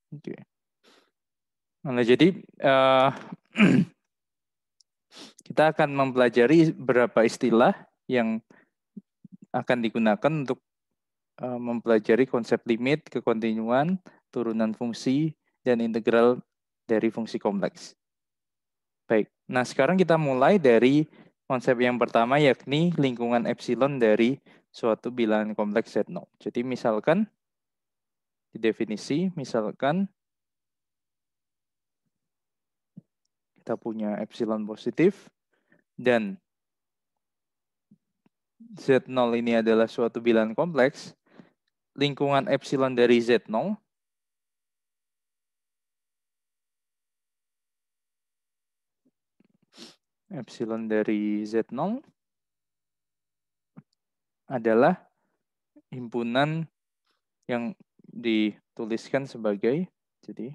Oke. Nah, jadi kita akan mempelajari beberapa istilah yang akan digunakan untuk mempelajari konsep limit, kekontinuan, turunan fungsi, dan integral dari fungsi kompleks. Baik, nah sekarang kita mulai dari konsep yang pertama, yakni lingkungan epsilon dari suatu bilangan kompleks Z0. Jadi misalkan, di definisi, misalkan kita punya epsilon positif, dan Z0 ini adalah suatu bilangan kompleks, lingkungan epsilon dari Z0 epsilon dari Z0 adalah himpunan yang dituliskan sebagai, jadi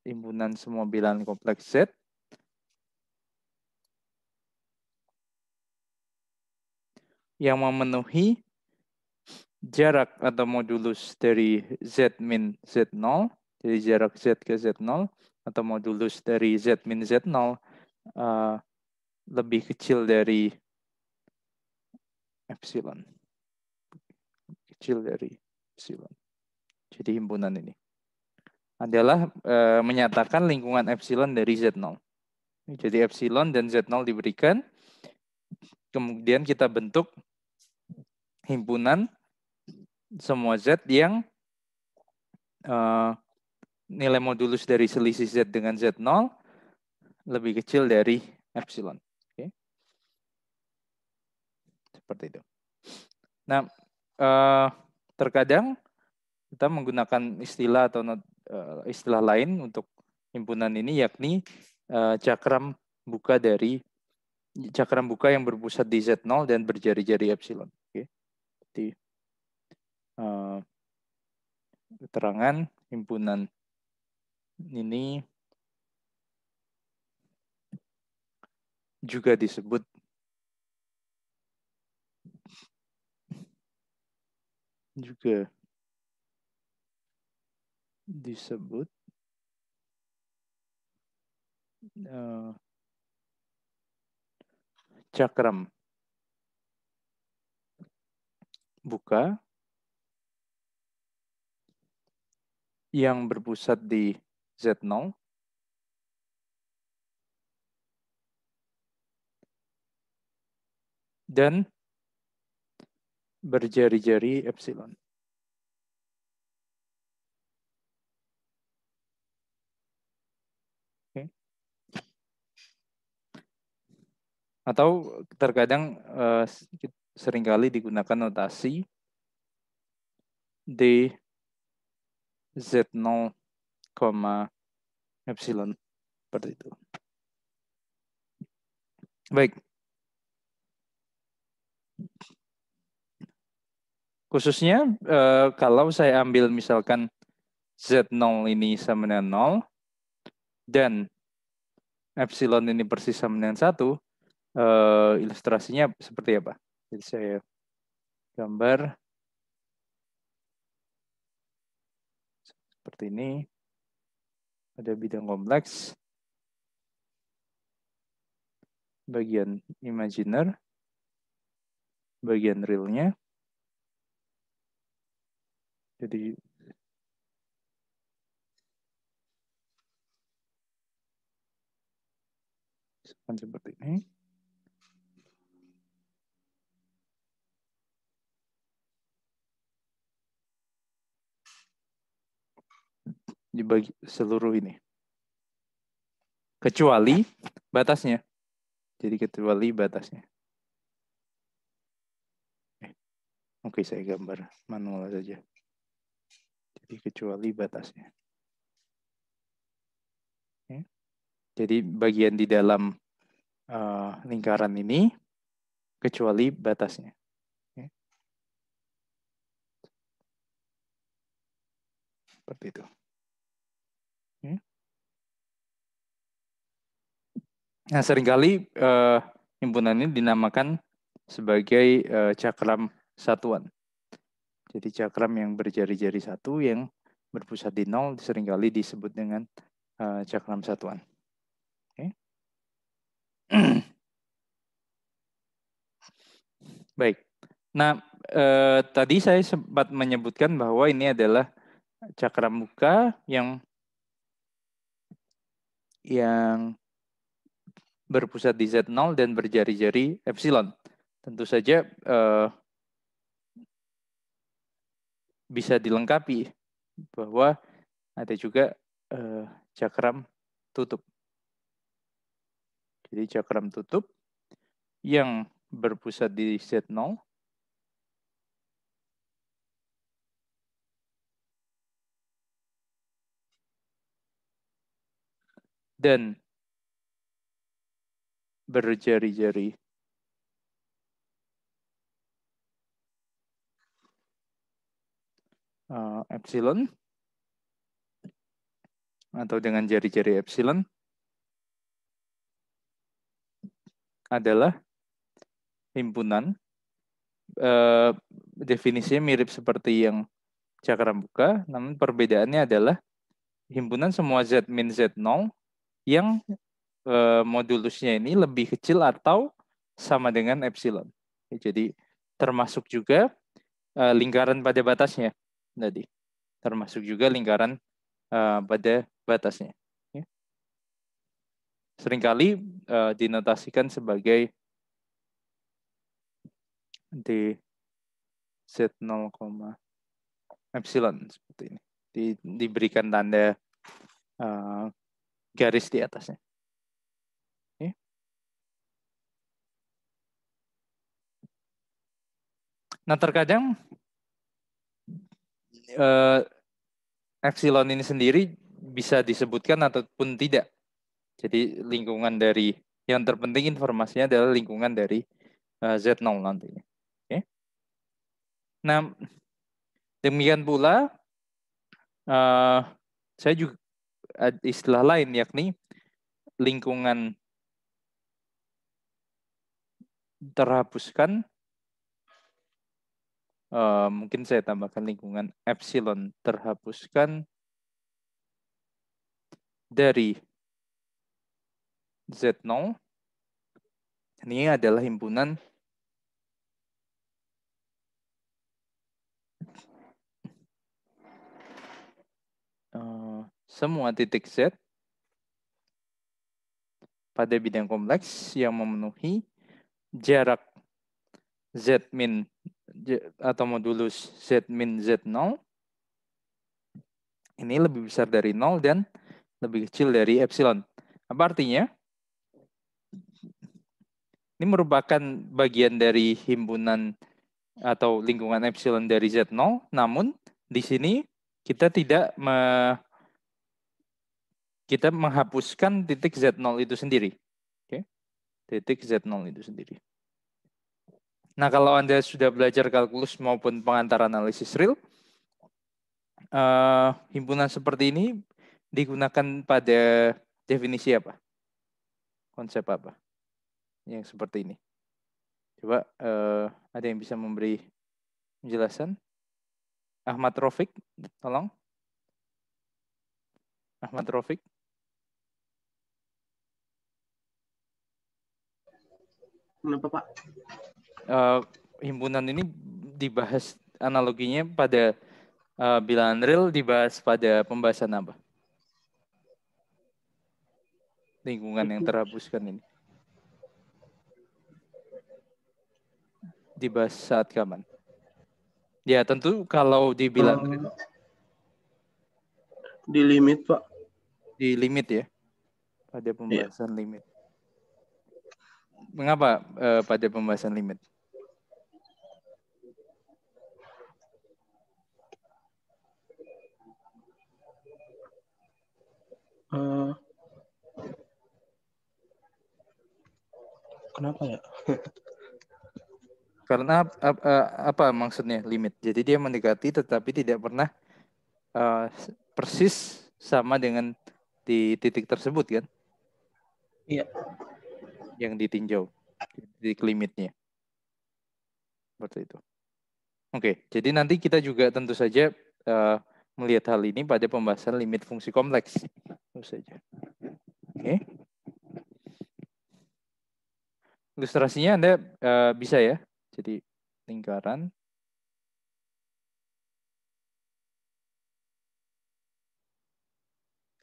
himpunan semua bilangan kompleks Z yang memenuhi jarak atau modulus dari Z min Z0, jadi jarak Z ke Z0, atau modulus dari Z min Z0 lebih kecil dari epsilon. Kecil dari epsilon. Jadi himpunan ini adalah menyatakan lingkungan epsilon dari Z0. Jadi epsilon dan Z0 diberikan, kemudian kita bentuk himpunan semua Z yang nilai modulus dari selisih Z dengan Z0 lebih kecil dari epsilon. Oke. Seperti itu. Nah, terkadang kita menggunakan istilah atau istilah lain untuk himpunan ini, yakni cakram buka yang berpusat di Z0 dan berjari-jari epsilon. Oke. Jadi keterangan himpunan ini juga disebut cakram buka yang berpusat di Z0 dan berjari-jari epsilon. Okay. Atau terkadang seringkali digunakan notasi D Z0, epsilon. Seperti itu. Baik. Khususnya kalau saya ambil misalkan Z0 ini sama dengan 0 dan epsilon ini persis sama dengan 1, ilustrasinya seperti apa? Jadi saya gambar seperti ini. Ada bidang kompleks, bagian imajiner, bagian realnya. Jadi seperti ini. Dibagi seluruh ini. Kecuali batasnya. Jadi kecuali batasnya. Oke, saya gambar manual saja. Jadi kecuali batasnya. Oke. Jadi bagian di dalam lingkaran ini kecuali batasnya. Oke. Seperti itu. Oke. Nah, seringkali himpunan ini dinamakan sebagai cakram satuan. Jadi cakram yang berjari-jari satu yang berpusat di 0 seringkali disebut dengan cakram satuan. Oke. Baik. Nah, tadi saya sempat menyebutkan bahwa ini adalah cakram muka yang berpusat di Z0 dan berjari-jari epsilon. Tentu saja bisa dilengkapi bahwa ada juga cakram tutup. Jadi cakram tutup yang berpusat di Z0 dan berjari-jari epsilon atau dengan jari-jari epsilon adalah himpunan. Definisinya mirip seperti yang cakram buka, namun perbedaannya adalah himpunan semua Z min Z0 yang modulusnya ini lebih kecil atau sama dengan epsilon. Jadi termasuk juga lingkaran pada batasnya tadi. Termasuk juga lingkaran pada batasnya. Seringkali dinotasikan sebagai D Z0, epsilon seperti ini. Diberikan tanda garis di atasnya. Okay. Nah, terkadang epsilon ini sendiri bisa disebutkan ataupun tidak. Jadi lingkungan dari yang terpenting informasinya adalah lingkungan dari Z0 nantinya. Okay. Nah, demikian pula saya juga ada istilah lain yakni lingkungan terhapuskan. Mungkin saya tambahkan lingkungan epsilon terhapuskan dari Z0. Ini adalah himpunan semua titik Z pada bidang kompleks yang memenuhi jarak Z min atau modulus Z min Z0 ini lebih besar dari 0 dan lebih kecil dari epsilon. Apa artinya? Ini merupakan bagian dari himpunan atau lingkungan epsilon dari Z0, namun di sini kita tidak kita menghapuskan titik Z0 itu sendiri. Oke. Titik Z0 itu sendiri. Nah, kalau Anda sudah belajar kalkulus maupun pengantar analisis real, himpunan seperti ini digunakan pada definisi apa? Konsep apa? Yang seperti ini. Coba ada yang bisa memberi penjelasan? Ahmad Rafiq, tolong. Ahmad Rafiq. Kenapa, Pak? Himpunan ini dibahas analoginya pada bilangan real, dibahas pada pembahasan apa? Lingkungan yang terhapuskan ini. Dibahas saat kapan? Ya tentu kalau di bilangan real. Di limit, Pak. Di limit ya? Pada pembahasan limit. Mengapa pada pembahasan limit? Kenapa ya? Karena apa maksudnya limit? Jadi dia mendekati tetapi tidak pernah persis sama dengan di titik tersebut kan? Iya. Yang ditinjau titik limitnya. Seperti itu. Oke, jadi nanti kita juga tentu saja melihat hal ini pada pembahasan limit fungsi kompleks. Itu saja. Oke. Ilustrasinya Anda bisa ya. Jadi lingkaran.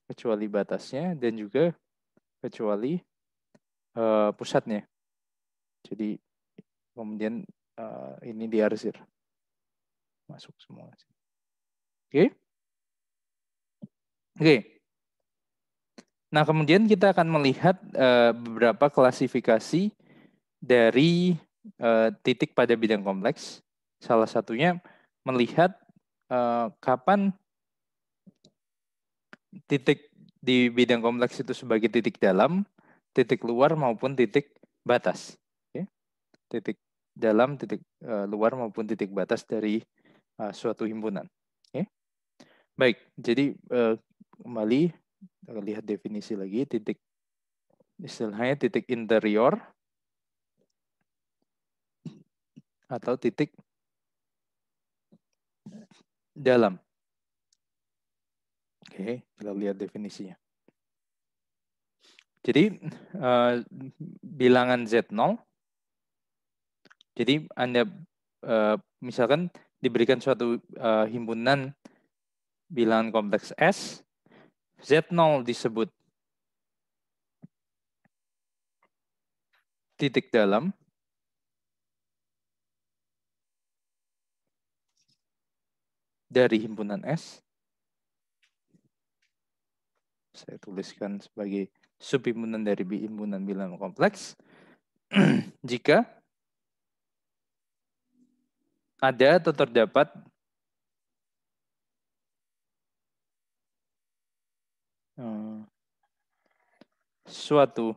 Kecuali batasnya dan juga kecuali pusatnya. Jadi kemudian ini diarsir. Masuk semua. Oke. Oke. Nah, kemudian kita akan melihat beberapa klasifikasi dari titik pada bidang kompleks. Salah satunya melihat kapan titik di bidang kompleks itu sebagai titik dalam, titik luar maupun titik batas. Oke. Titik dalam, titik luar maupun titik batas dari suatu himpunan. Oke. Baik, jadi kembali kita lihat definisi lagi. Titik istilahnya titik interior atau titik dalam. Oke, kita lihat definisinya. Jadi bilangan Z0. Jadi Anda misalkan diberikan suatu himpunan bilangan kompleks S, Z0 disebut titik dalam, dari himpunan S. Saya tuliskan sebagai subhimpunan dari himpunan bilangan kompleks. Jika ada atau terdapat suatu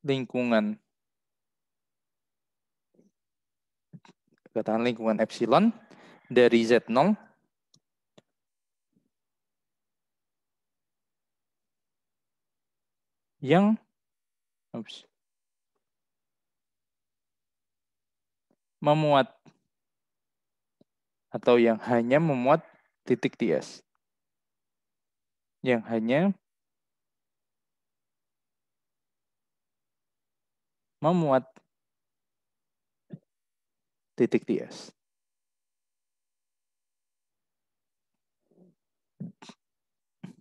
lingkungan, katakan lingkungan epsilon dari Z0 yang memuat atau yang hanya memuat titik di S. Yang hanya memuat titik di S.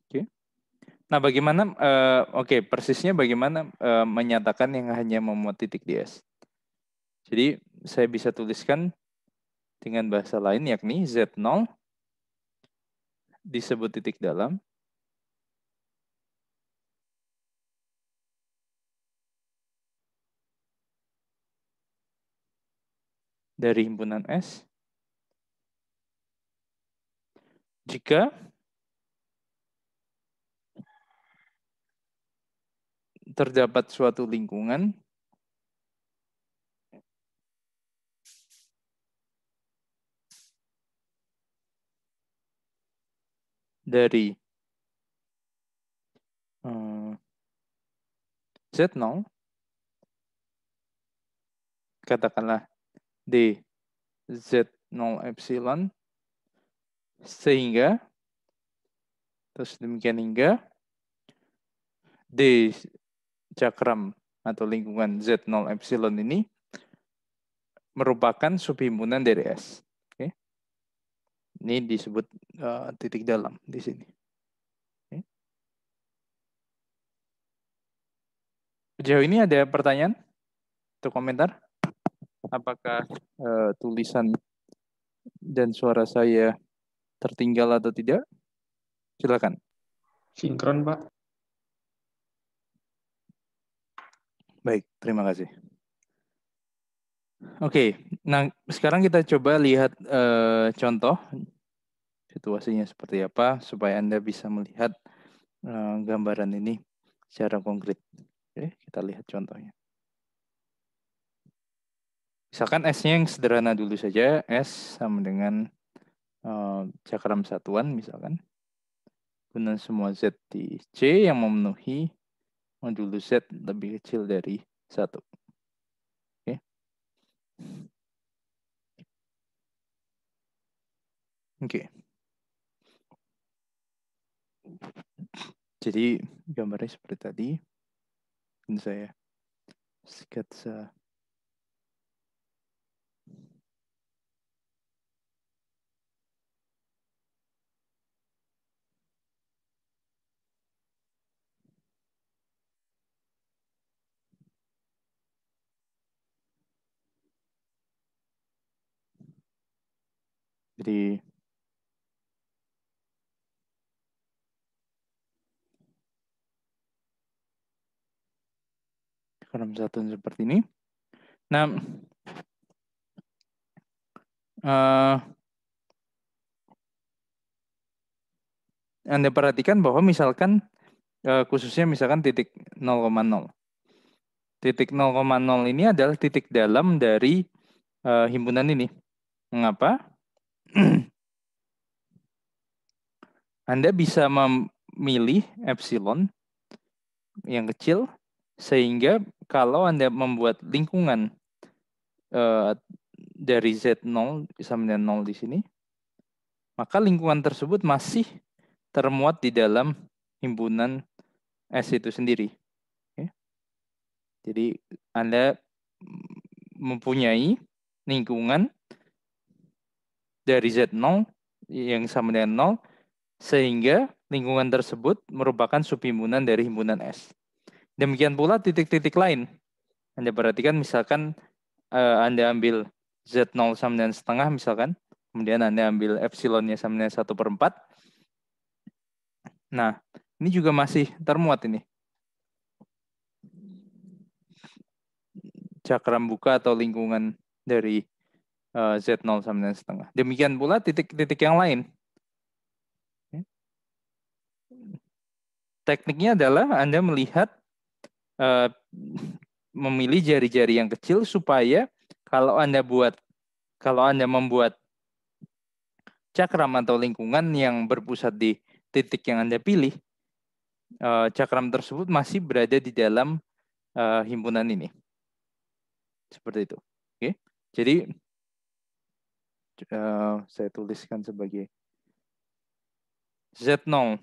Oke. Nah, bagaimana persisnya bagaimana menyatakan yang hanya memuat titik di S? Jadi saya bisa tuliskan dengan bahasa lain yakni Z0 disebut titik dalam dari himpunan S jika terdapat suatu lingkungan dari Z0, katakanlah D Z0 epsilon, sehingga terus demikian hingga D cakram atau lingkungan Z0 epsilon ini merupakan subhimpunan dari S. Oke. Ini disebut titik dalam di sini. Oke. Sejauh ini ada pertanyaan atau komentar? Apakah tulisan dan suara saya tertinggal atau tidak? Silakan. Sinkron, Pak. Baik, terima kasih. Oke, nah sekarang kita coba lihat contoh situasinya seperti apa supaya Anda bisa melihat gambaran ini secara konkret. Oke, kita lihat contohnya. Misalkan S-nya yang sederhana dulu saja, S sama dengan cakram satuan misalkan. Guna semua Z di C yang memenuhi modulus Z lebih kecil dari 1. Oke. Oke. Jadi gambarnya seperti tadi. Dan saya sketsa. Jadi kolom satu seperti ini. Nah, Anda perhatikan bahwa misalkan khususnya misalkan titik 0,0. Titik 0,0 ini adalah titik dalam dari himpunan ini. Mengapa? Anda bisa memilih epsilon yang kecil sehingga kalau Anda membuat lingkungan dari Z0 sama dengan 0 di sini, maka lingkungan tersebut masih termuat di dalam himpunan S itu sendiri. Oke. Jadi Anda mempunyai lingkungan dari Z0 yang sama dengan 0 sehingga lingkungan tersebut merupakan subhimpunan dari himpunan S. Demikian pula titik-titik lain. Anda perhatikan misalkan Anda ambil Z0 sama dengan setengah misalkan, kemudian Anda ambil epsilonnya sama dengan 1/4. Nah, ini juga masih termuat ini. Cakram buka atau lingkungan dari Z0 sama dengan setengah. Demikian pula titik-titik yang lain. Tekniknya adalah Anda melihat memilih jari-jari yang kecil supaya kalau Anda membuat cakram atau lingkungan yang berpusat di titik yang Anda pilih, cakram tersebut masih berada di dalam himpunan ini. Seperti itu. Oke. Jadi saya tuliskan sebagai Z0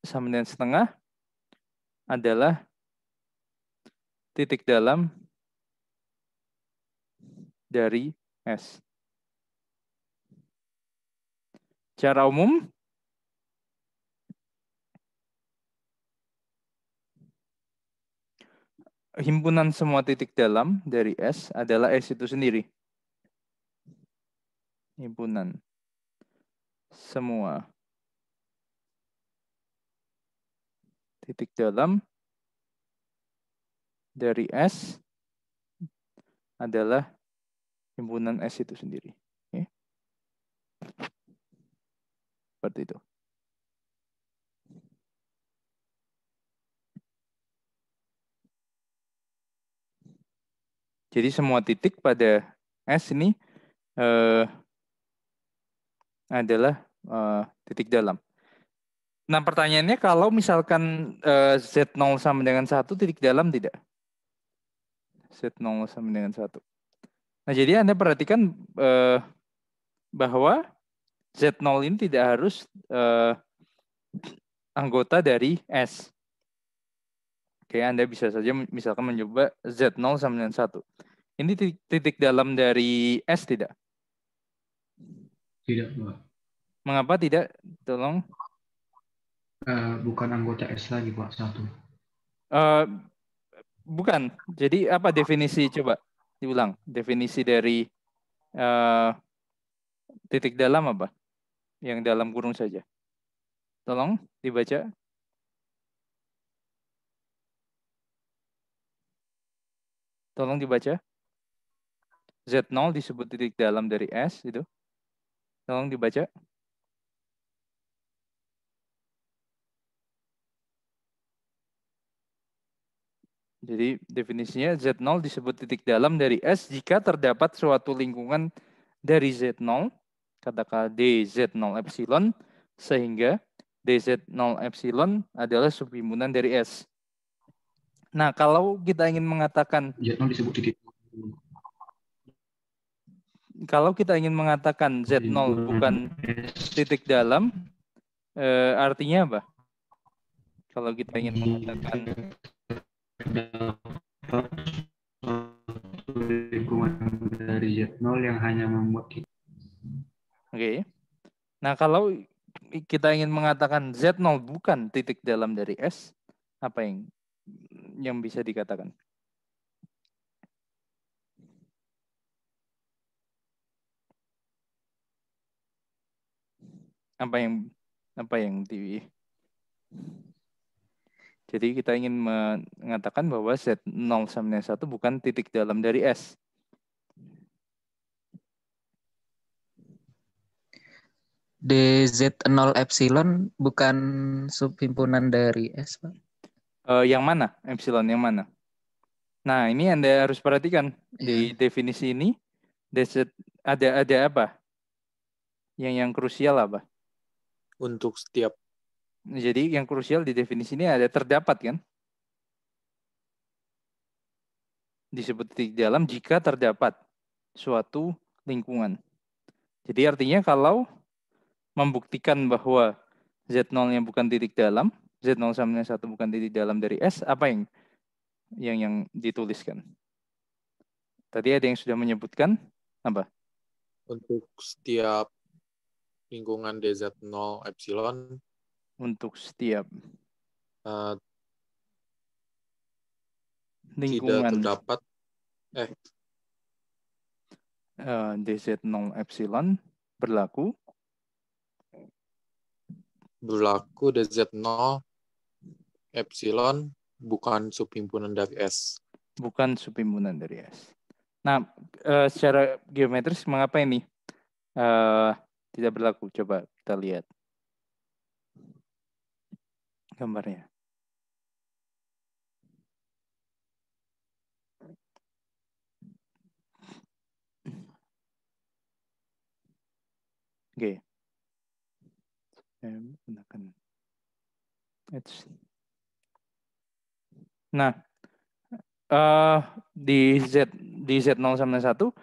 sama dengan setengah adalah titik dalam dari S. Secara umum, himpunan semua titik dalam dari S adalah S itu sendiri. Himpunan semua titik dalam dari S adalah himpunan S itu sendiri. Oke. Seperti itu. Jadi semua titik pada S ini adalah titik dalam. Nah, pertanyaannya kalau misalkan Z0 sama dengan 1 titik dalam tidak? Z0 sama dengan 1. Nah, jadi Anda perhatikan bahwa Z0 ini tidak harus anggota dari S. Oke, Anda bisa saja misalkan mencoba Z0 sama dengan 1. Ini titik dalam dari S tidak? Tidak, Pak. Mengapa tidak? Tolong. Bukan anggota S lagi, Pak. 1. Bukan. Jadi apa definisi? Coba diulang. Definisi dari titik dalam apa? Yang dalam kurung saja. Tolong dibaca. Tolong dibaca. Z0 disebut titik dalam dari S itu. Tolong dibaca. Jadi definisinya Z0 disebut titik dalam dari S jika terdapat suatu lingkungan dari Z0, katakan DZ0 epsilon, sehingga DZ0 epsilon adalah subhimpunan dari S. Nah, kalau kita ingin mengatakan Z0 disebut titik. kalau kita ingin mengatakan Z0 bukan titik dalam, artinya apa? Kalau kita ingin mengatakan lingkungan dari Z0 yang hanya membuat kita. Oke. Nah, kalau kita ingin mengatakan Z0 bukan titik dalam dari S, apa yang bisa dikatakan? Apa yang Jadi kita ingin mengatakan bahwa Z0 sama dengan 1 bukan titik dalam dari S. DZ0 epsilon bukan subhimpunan dari S, Pak. Yang mana? Epsilon yang mana? Nah, ini Anda harus perhatikan. Di definisi ini, ada apa? Yang krusial apa? Untuk setiap. Jadi yang krusial di definisi ini ada terdapat kan? Disebut titik dalam jika terdapat suatu lingkungan. Jadi artinya kalau membuktikan bahwa Z0-nya bukan titik dalam, Z0 sama dengan 1 bukan titik dalam dari S, apa yang dituliskan? Tadi ada yang sudah menyebutkan apa? Untuk setiap lingkungan DZ0 epsilon. Untuk setiap lingkungan tidak terdapat DZ0 epsilon berlaku DZ0 epsilon bukan subhimpunan dari S. Bukan subhimpunan dari S. Nah, secara geometris mengapa ini tidak berlaku? Coba kita lihat gambarnya. Oke. Saya gunakan. Nah, di Z0 sama 1,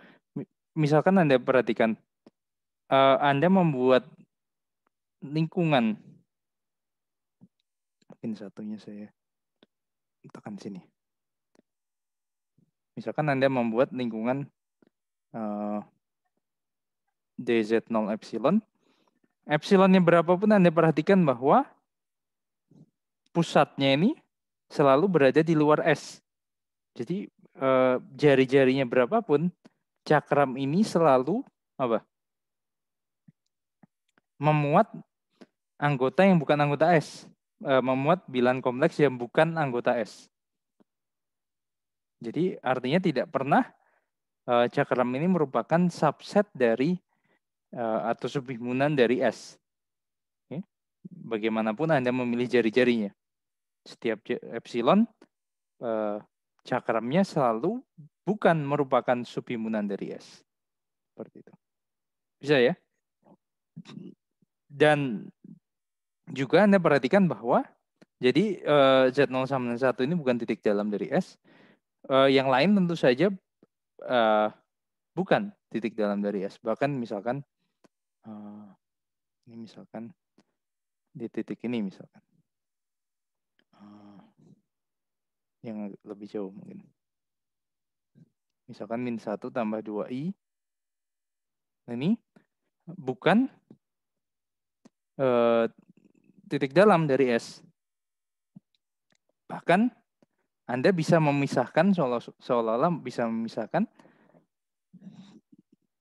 misalkan Anda perhatikan, Anda membuat lingkungan. Mungkin satunya saya tekan sini. Misalkan Anda membuat lingkungan DZ0 epsilon. Epsilonnya berapapun Anda perhatikan bahwa pusatnya ini selalu berada di luar S. Jadi jari-jarinya berapapun, cakram ini selalu apa? Memuat anggota yang bukan anggota S. Memuat bilangan kompleks yang bukan anggota S. Jadi artinya tidak pernah cakram ini merupakan subset dari atau subhimpunan dari S. Okay. Bagaimanapun Anda memilih jari-jarinya. Setiap epsilon cakramnya selalu bukan merupakan subhimpunan dari S. Seperti itu. Bisa ya? Dan juga Anda perhatikan bahwa jadi Z0 sama dengan 1 ini bukan titik dalam dari S. Yang lain tentu saja bukan titik dalam dari S. Bahkan misalkan ini misalkan di titik ini misalkan yang lebih jauh mungkin. Misalkan min 1 tambah 2i. Ini bukan titik dalam dari S. Bahkan Anda bisa memisahkan seolah-olah bisa memisahkan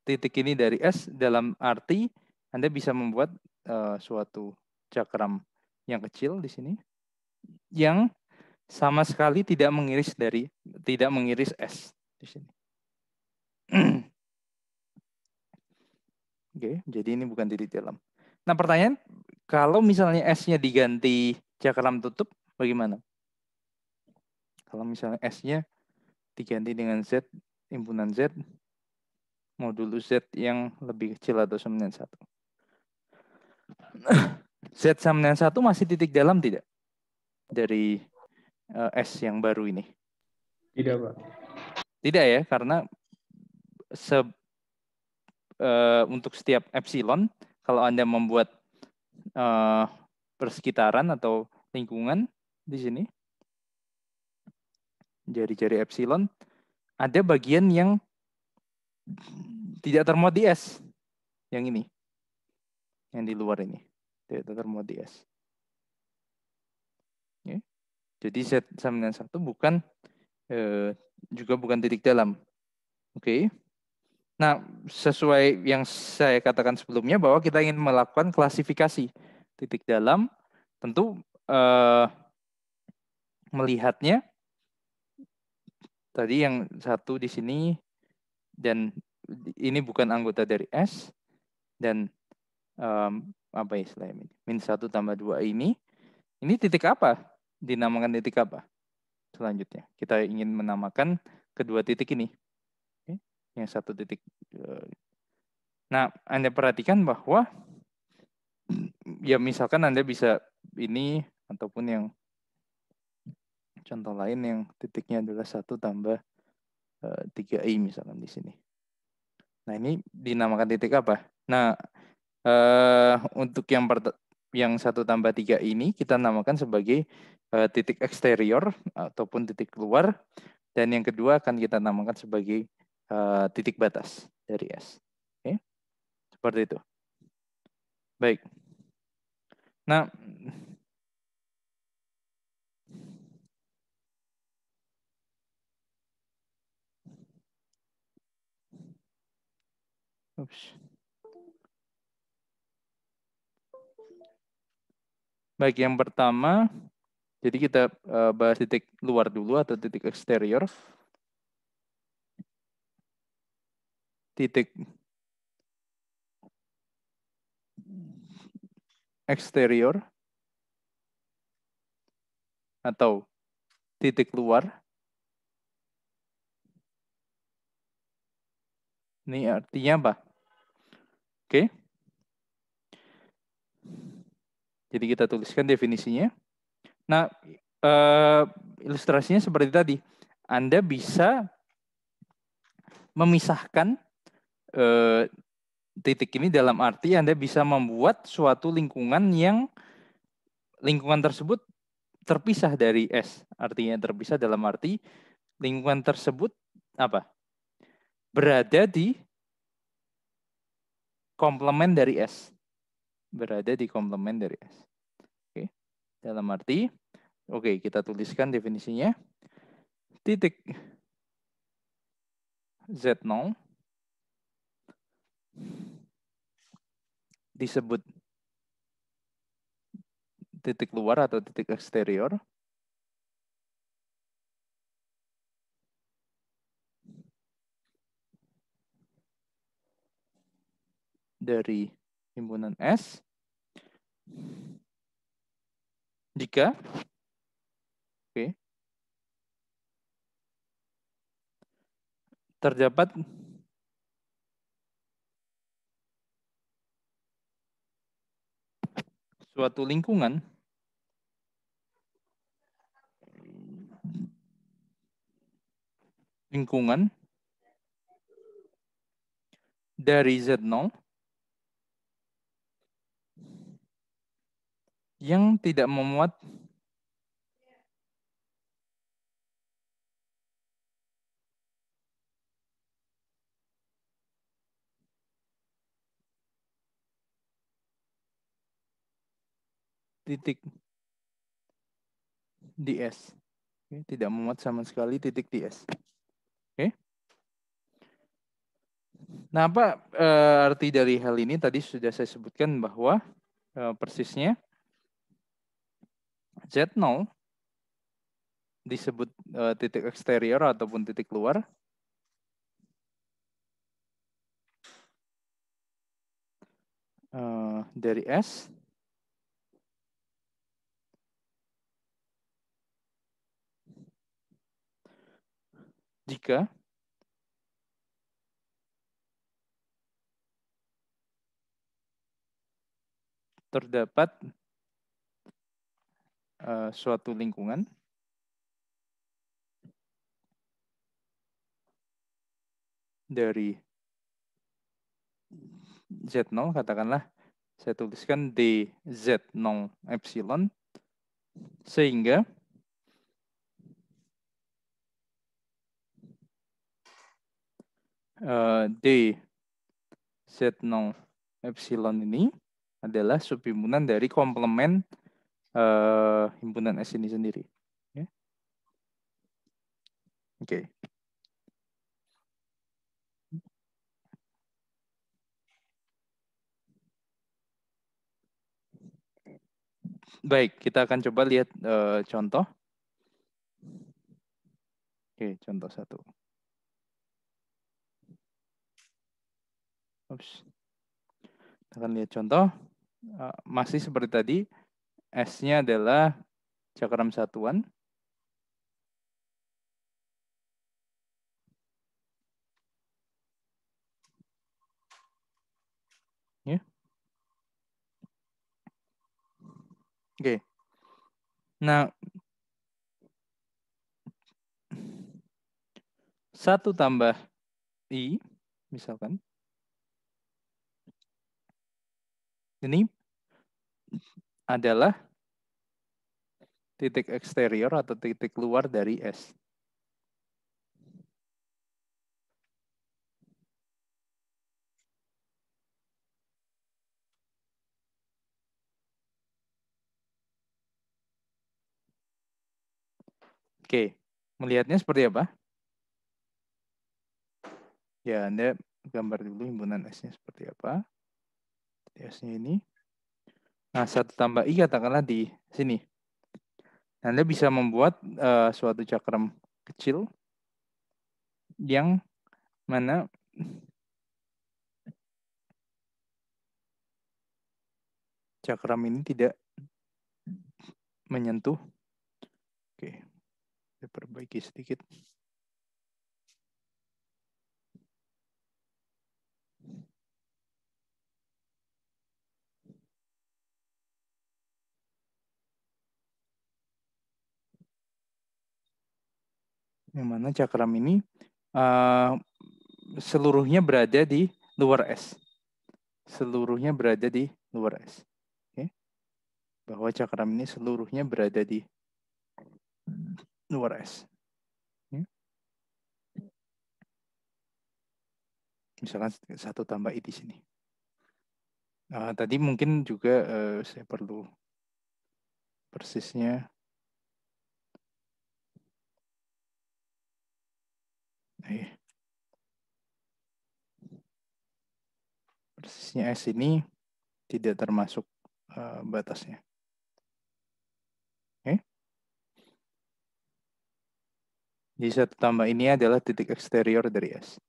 titik ini dari S dalam arti Anda bisa membuat suatu cakram yang kecil di sini yang sama sekali tidak mengiris S di sini. Oke, jadi ini bukan titik dalam. Nah, pertanyaan, kalau misalnya S-nya diganti cakram tutup, bagaimana? Kalau misalnya S-nya diganti dengan Z, himpunan Z, modulus Z yang lebih kecil atau sama dengan 1. Z sama dengan 1 masih titik dalam tidak? Dari S yang baru ini? Tidak, Pak. Tidak ya, karena untuk setiap epsilon, kalau Anda membuat persekitaran atau lingkungan di sini, jari-jari epsilon, ada bagian yang tidak termuat di S. Yang ini. Yang di luar ini. Tidak termuat di S. Ya. Jadi Z sama dengan 1 bukan juga bukan titik dalam. Oke. Nah, sesuai yang saya katakan sebelumnya bahwa kita ingin melakukan klasifikasi titik dalam, tentu melihatnya tadi yang satu di sini dan ini bukan anggota dari S dan apa istilahnya min 1 tambah 2 ini titik apa? Dinamakan titik apa? Selanjutnya kita ingin menamakan kedua titik ini. Oke. Yang satu titik. Nah, Anda perhatikan bahwa ya misalkan Anda bisa ini ataupun yang contoh lain yang titiknya adalah 1 tambah 3i misalkan di sini. Nah, ini dinamakan titik apa? Nah, untuk yang 1 tambah 3 ini kita namakan sebagai titik eksterior ataupun titik keluar, dan yang kedua akan kita namakan sebagai titik batas dari S. Oke? Seperti itu. Baik. Nah, baik, yang pertama, jadi kita bahas titik luar dulu atau titik eksterior. Titik eksterior atau titik luar. Ini artinya apa? Oke. Jadi kita tuliskan definisinya. Nah, ilustrasinya seperti tadi. Anda bisa memisahkan titik ini dalam arti Anda bisa membuat suatu lingkungan yang lingkungan tersebut terpisah dari S. Artinya terpisah dalam arti lingkungan tersebut apa? Berada di komplement dari S. Berada di komplement dari S. Oke. Dalam arti, oke, kita tuliskan definisinya. Titik Z0 disebut titik luar atau titik eksterior dari himpunan S jika terdapat suatu lingkungan dari Z0 yang tidak memuat titik di S. Tidak memuat sama sekali titik di S. Oke. Nah, apa arti dari hal ini? Tadi sudah saya sebutkan bahwa persisnya Z0 disebut titik eksterior ataupun titik luar dari S jika terdapat suatu lingkungan dari Z0, katakanlah saya tuliskan DZ0 epsilon, sehingga DZ0 epsilon ini adalah subhimpunan dari komplement himpunan S ini sendiri. Ya. Oke. Baik, kita akan coba lihat contoh. Oke, contoh 1. Kita akan lihat contoh. Masih seperti tadi, S-nya adalah cakram satuan. Ya. Oke. Nah, 1 tambah I, misalkan. Ini adalah titik eksterior atau titik luar dari S. Oke, melihatnya seperti apa? Ya, Anda gambar dulu himpunan S-nya seperti apa. S-nya ini. Nah, 1 tambah I katakanlah di sini. Anda bisa membuat suatu cakram kecil yang mana cakram ini tidak menyentuh. Oke, saya perbaiki sedikit. Yang mana cakram ini seluruhnya berada di luar S. Seluruhnya berada di luar S. Oke. Bahwa cakram ini seluruhnya berada di luar S. Oke. Misalkan 1 tambah I di sini. Tadi mungkin juga saya perlu persisnya. Persisnya S ini tidak termasuk batasnya. Oke. Jadi 1 tambah ini adalah titik eksterior dari S.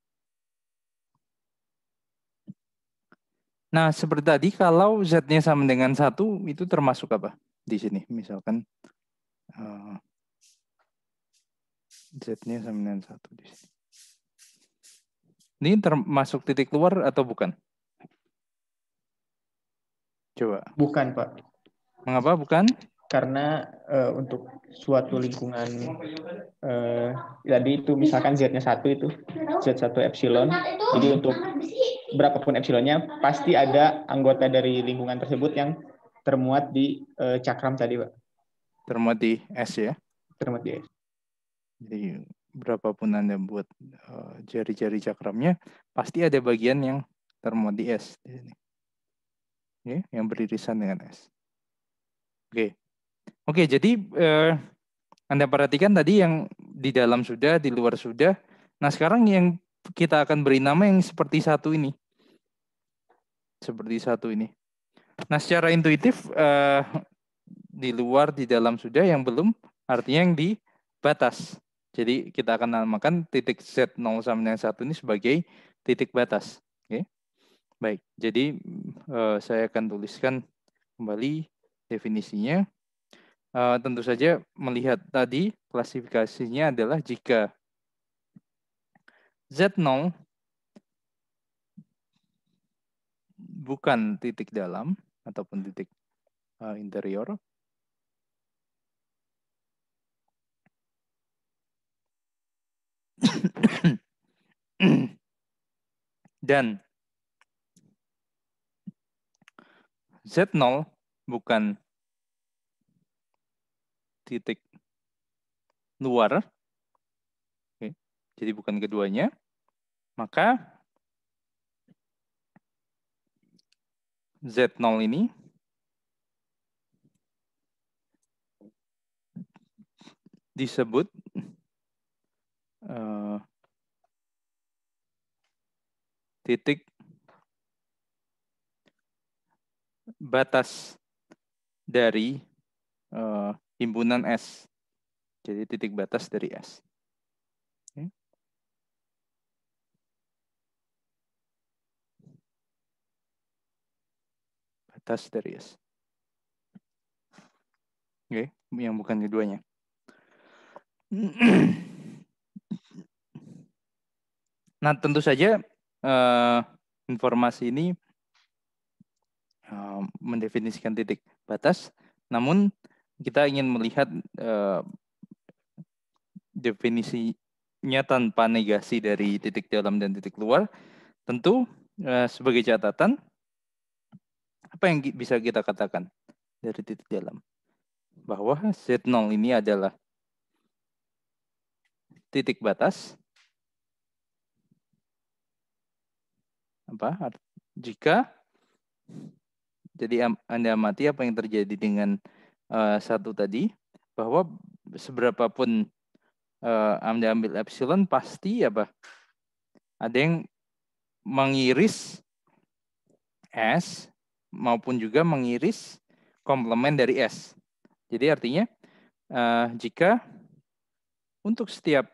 Nah, seperti tadi, kalau Z-nya sama dengan 1, itu termasuk apa? Di sini, misalkan Z-nya sama dengan 1 di sini. Ini termasuk titik luar atau bukan? Coba. Bukan, Pak. Mengapa bukan? Karena untuk suatu lingkungan jadi itu misalkan Z-nya 1 itu Z1 epsilon. Jadi untuk berapapun epsilonnya pasti ada anggota dari lingkungan tersebut yang termuat di cakram tadi, Pak. Termuat di S ya. Termuat di S. Jadi berapapun Anda buat jari-jari cakramnya, pasti ada bagian yang termuat di S di sini. Oke, yang beririsan dengan S. Oke, jadi Anda perhatikan tadi yang di dalam sudah, di luar sudah. Nah, sekarang yang kita akan beri nama yang seperti 1 ini. Seperti 1 ini. Nah, secara intuitif di luar, di dalam sudah, yang belum artinya yang di batas. Jadi kita akan namakan titik Z0 sama dengan 1 ini sebagai titik batas. Oke. Baik, jadi saya akan tuliskan kembali definisinya. Tentu saja melihat tadi klasifikasinya adalah jika Z0 bukan titik dalam ataupun titik interior, dan Z0 bukan titik luar, oke, jadi bukan keduanya, maka Z0 ini disebut titik batas dari himpunan S. Jadi titik batas dari S. Oke. Batas dari S. Oke, yang bukan keduanya. Nah, tentu saja informasi ini mendefinisikan titik batas, namun kita ingin melihat definisinya tanpa negasi dari titik dalam dan titik luar. Tentu sebagai catatan, apa yang bisa kita katakan dari titik dalam? Bahwa Z0 ini adalah titik batas jika jadi Anda amati apa yang terjadi dengan satu tadi, bahwa seberapapun Anda ambil epsilon pasti ada yang mengiris S maupun juga mengiris komplement dari S. Jadi artinya jika untuk setiap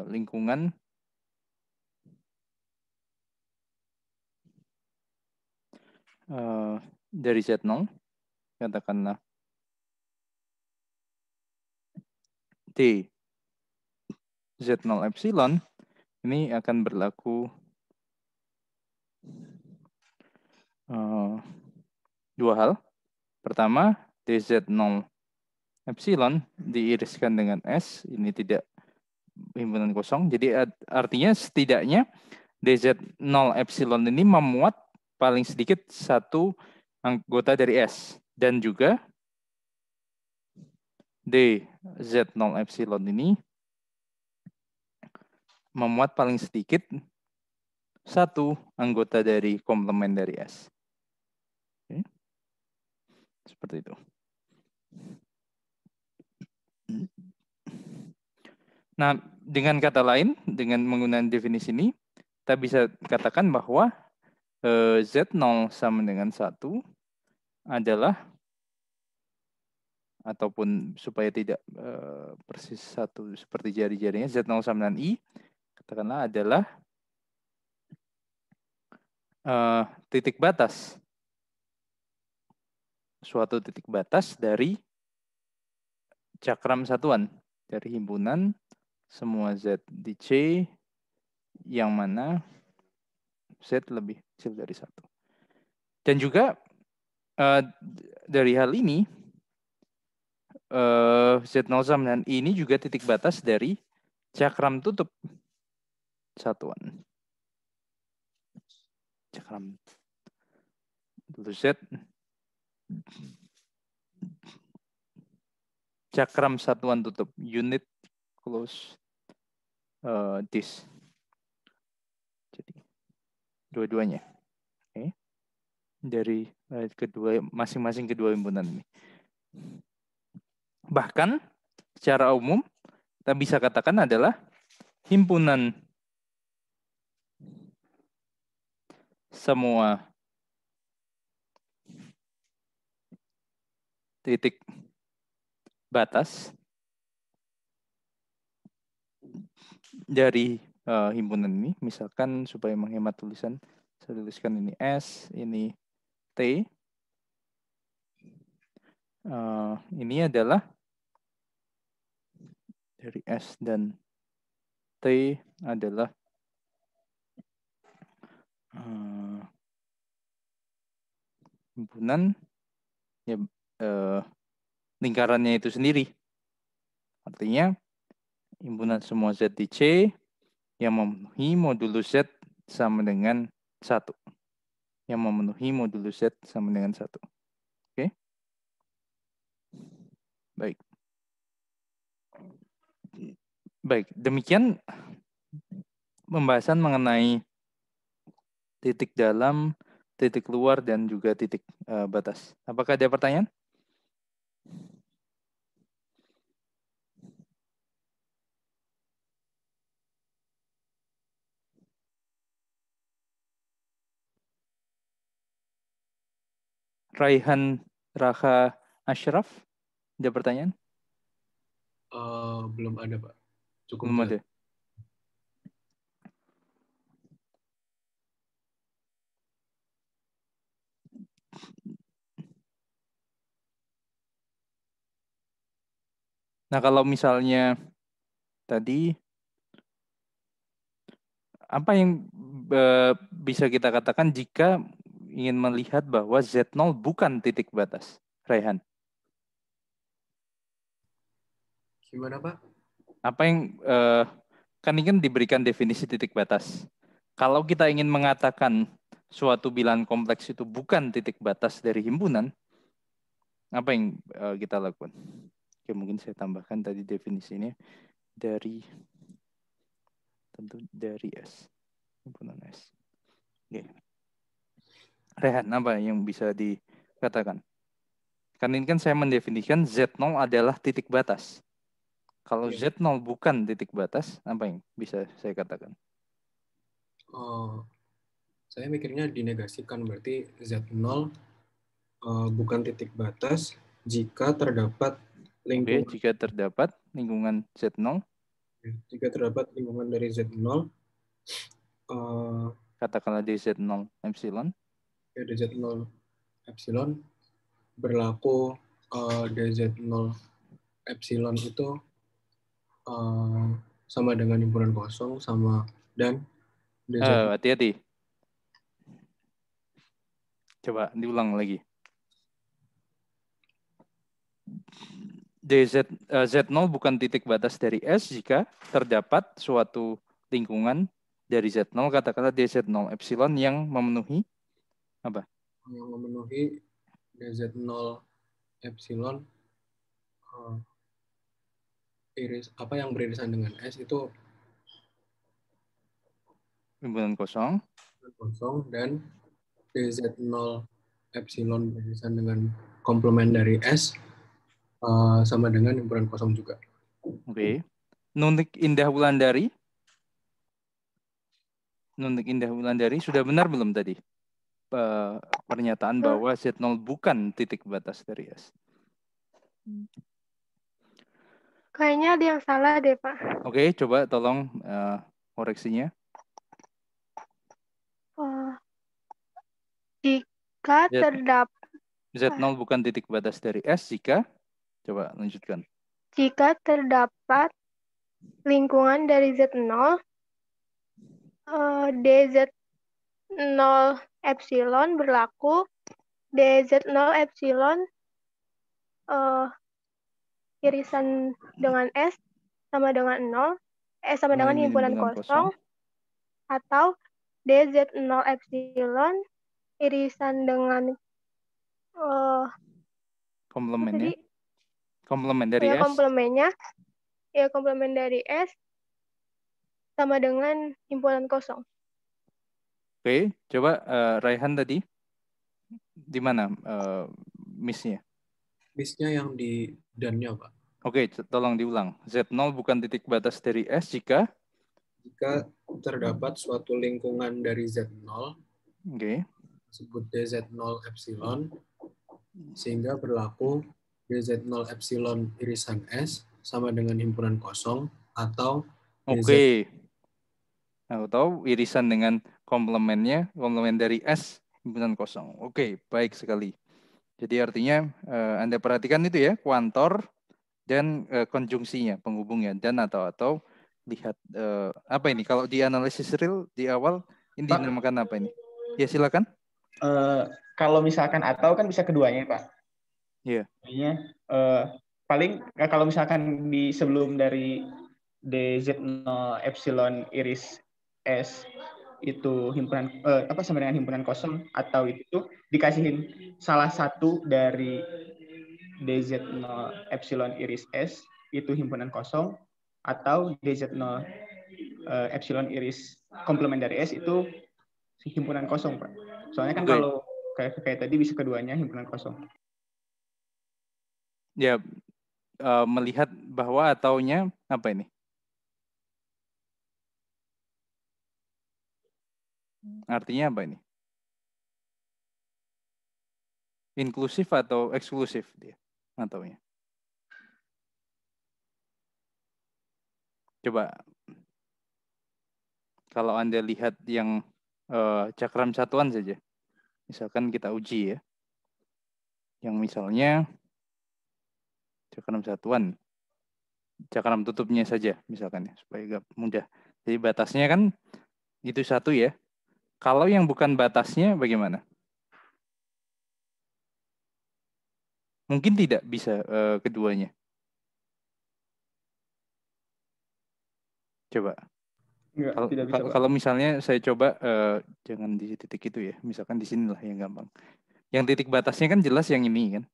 lingkungan dari Z0, katakanlah T Z0 epsilon, ini akan berlaku dua hal. Pertama, DZ0 epsilon diiriskan dengan S, ini tidak himpunan kosong. Jadi artinya setidaknya DZ0 epsilon ini memuat paling sedikit satu anggota dari S. Dan juga DZ0 epsilon ini memuat paling sedikit satu anggota dari komplement dari S. Oke. Seperti itu. Nah, dengan kata lain, dengan menggunakan definisi ini, kita bisa katakan bahwa Z0 sama dengan 1 adalah, ataupun supaya tidak persis satu seperti jari-jarinya, Z0 sama dengan I, katakanlah adalah titik batas. Suatu titik batas dari cakram satuan, dari himpunan semua Z di C yang mana Z lebih kecil dari 1. Dan juga dari hal ini, Z0 sama dengan I ini juga titik batas dari cakram tutup satuan. Cakram tutup Z. Cakram satuan tutup, unit close disk. Jadi dua-duanya. Oke. Dari kedua masing-masing kedua himpunan ini. Bahkan secara umum kita bisa katakan adalah himpunan semua titik batas dari himpunan ini. Misalkan supaya menghemat tulisan, saya tuliskan ini S, ini T. Ini adalah dari S dan T adalah himpunan ya, lingkarannya itu sendiri. Artinya himpunan semua Z di C yang memenuhi modulus Z sama dengan 1. Yang memenuhi modulus Z sama dengan 1. Oke? Baik. Baik, demikian pembahasan mengenai titik dalam, titik luar, dan juga titik batas. Apakah ada pertanyaan? Raihan Raha Ashraf, ada pertanyaan? Belum ada, Pak. Cukup Belum ada. Nah, kalau misalnya tadi, apa yang bisa kita katakan jika ingin melihat bahwa Z0 bukan titik batas? Raihan. Gimana, Pak? Apa yang, kan ini kan diberikan definisi titik batas. Kalau kita ingin mengatakan suatu bilangan kompleks itu bukan titik batas dari himpunan, apa yang kita lakukan? Oke, mungkin saya tambahkan tadi definisinya dari S, himpunan S. Oke. Rehan, apa yang bisa dikatakan? Kan ini kan saya mendefinisikan Z0 adalah titik batas. Kalau Z0 bukan titik batas, apa yang bisa saya katakan? Saya mikirnya dinegasikan, berarti Z0 bukan titik batas jika terdapat lingkungan. Oke, jika terdapat lingkungan Z0. Jika terdapat lingkungan dari Z0, katakanlah DZ0 epsilon. Ya, DZ0 epsilon berlaku DZ0 epsilon itu sama dengan himpunan kosong sama dan DZ. Hati-hati. Coba diulang lagi. Z0 bukan titik batas dari S jika terdapat suatu lingkungan dari Z0, katakanlah DZ0 epsilon yang memenuhi apa? Yang memenuhi DZ0 epsilon yang beririsan dengan S itu himpunan kosong dan DZ0 epsilon beririsan dengan komplement dari S sama dengan himpunan kosong juga. Oke. Nunik Indah Wulandari. Nunik Indah Wulandari sudah benar belum tadi? Pernyataan bahwa Z0 bukan titik batas dari S. Kayaknya ada yang salah deh, Pak. Oke, coba tolong koreksinya. Jika terdapat Z0 bukan titik batas dari S jika, coba lanjutkan. Jika terdapat lingkungan dari Z0, DZ0 epsilon berlaku, DZ0 epsilon irisan dengan S sama dengan 0, sama dengan himpunan kosong, atau DZ0 epsilon irisan dengan komplemennya. Komplement dari S. Komplement dari S sama dengan himpunan kosong. Oke, coba Raihan tadi di mana miss-nya? Miss-nya yang di dan-nya, Pak. Oke, tolong diulang. Z0 bukan titik batas dari S jika terdapat suatu lingkungan dari Z0, disebut DZ0 epsilon, sehingga berlaku DZ0 epsilon irisan S sama dengan himpunan kosong, atau atau irisan dengan komplemen dari S himpunan kosong. Oke, baik sekali. Jadi artinya Anda perhatikan itu ya, kuantor dan konjungsinya, penghubungnya, dan atau lihat apa ini kalau di analisis real di awal ini dinamakan apa ini? Ya silakan. Kalau misalkan atau kan bisa keduanya, Pak. Iya. Paling kalau misalkan di sebelum dari DZ0 epsilon iris S itu himpunan sama dengan himpunan kosong, atau itu dikasihin salah satu dari DZ0 epsilon iris S itu himpunan kosong, atau DZ0 epsilon iris komplement dari S itu himpunan kosong, Pak. Soalnya kan kalau kayak tadi bisa keduanya himpunan kosong. Ya, melihat bahwa ataunya apa ini? Artinya apa ini? Inklusif atau eksklusif dia ataunya? Coba kalau Anda lihat yang cakram satuan saja. Misalkan kita uji ya. Yang misalnya cakram satuan. Cakram tutupnya saja misalkan ya, supaya mudah. Jadi batasnya kan itu satu ya. Kalau yang bukan batasnya bagaimana? Mungkin tidak bisa keduanya. Coba. Enggak, tidak bisa, Pak. Kalau misalnya saya coba jangan di titik itu ya. Misalkan di sinilah yang gampang. Yang titik batasnya kan jelas yang ini kan.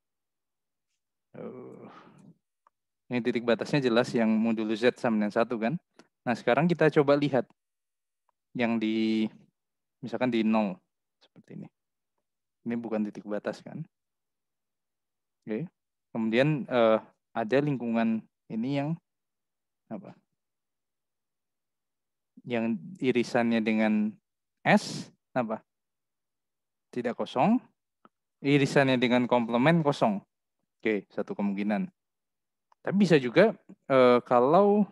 Yang titik batasnya jelas yang modulus Z sama dengan 1 kan. Nah sekarang kita coba lihat yang di misalkan di 0 seperti ini. Ini bukan titik batas kan. Oke. Kemudian ada lingkungan ini yang apa? Yang irisannya dengan S apa? Tidak kosong. Irisannya dengan komplement kosong. Oke, satu kemungkinan. Tapi bisa juga kalau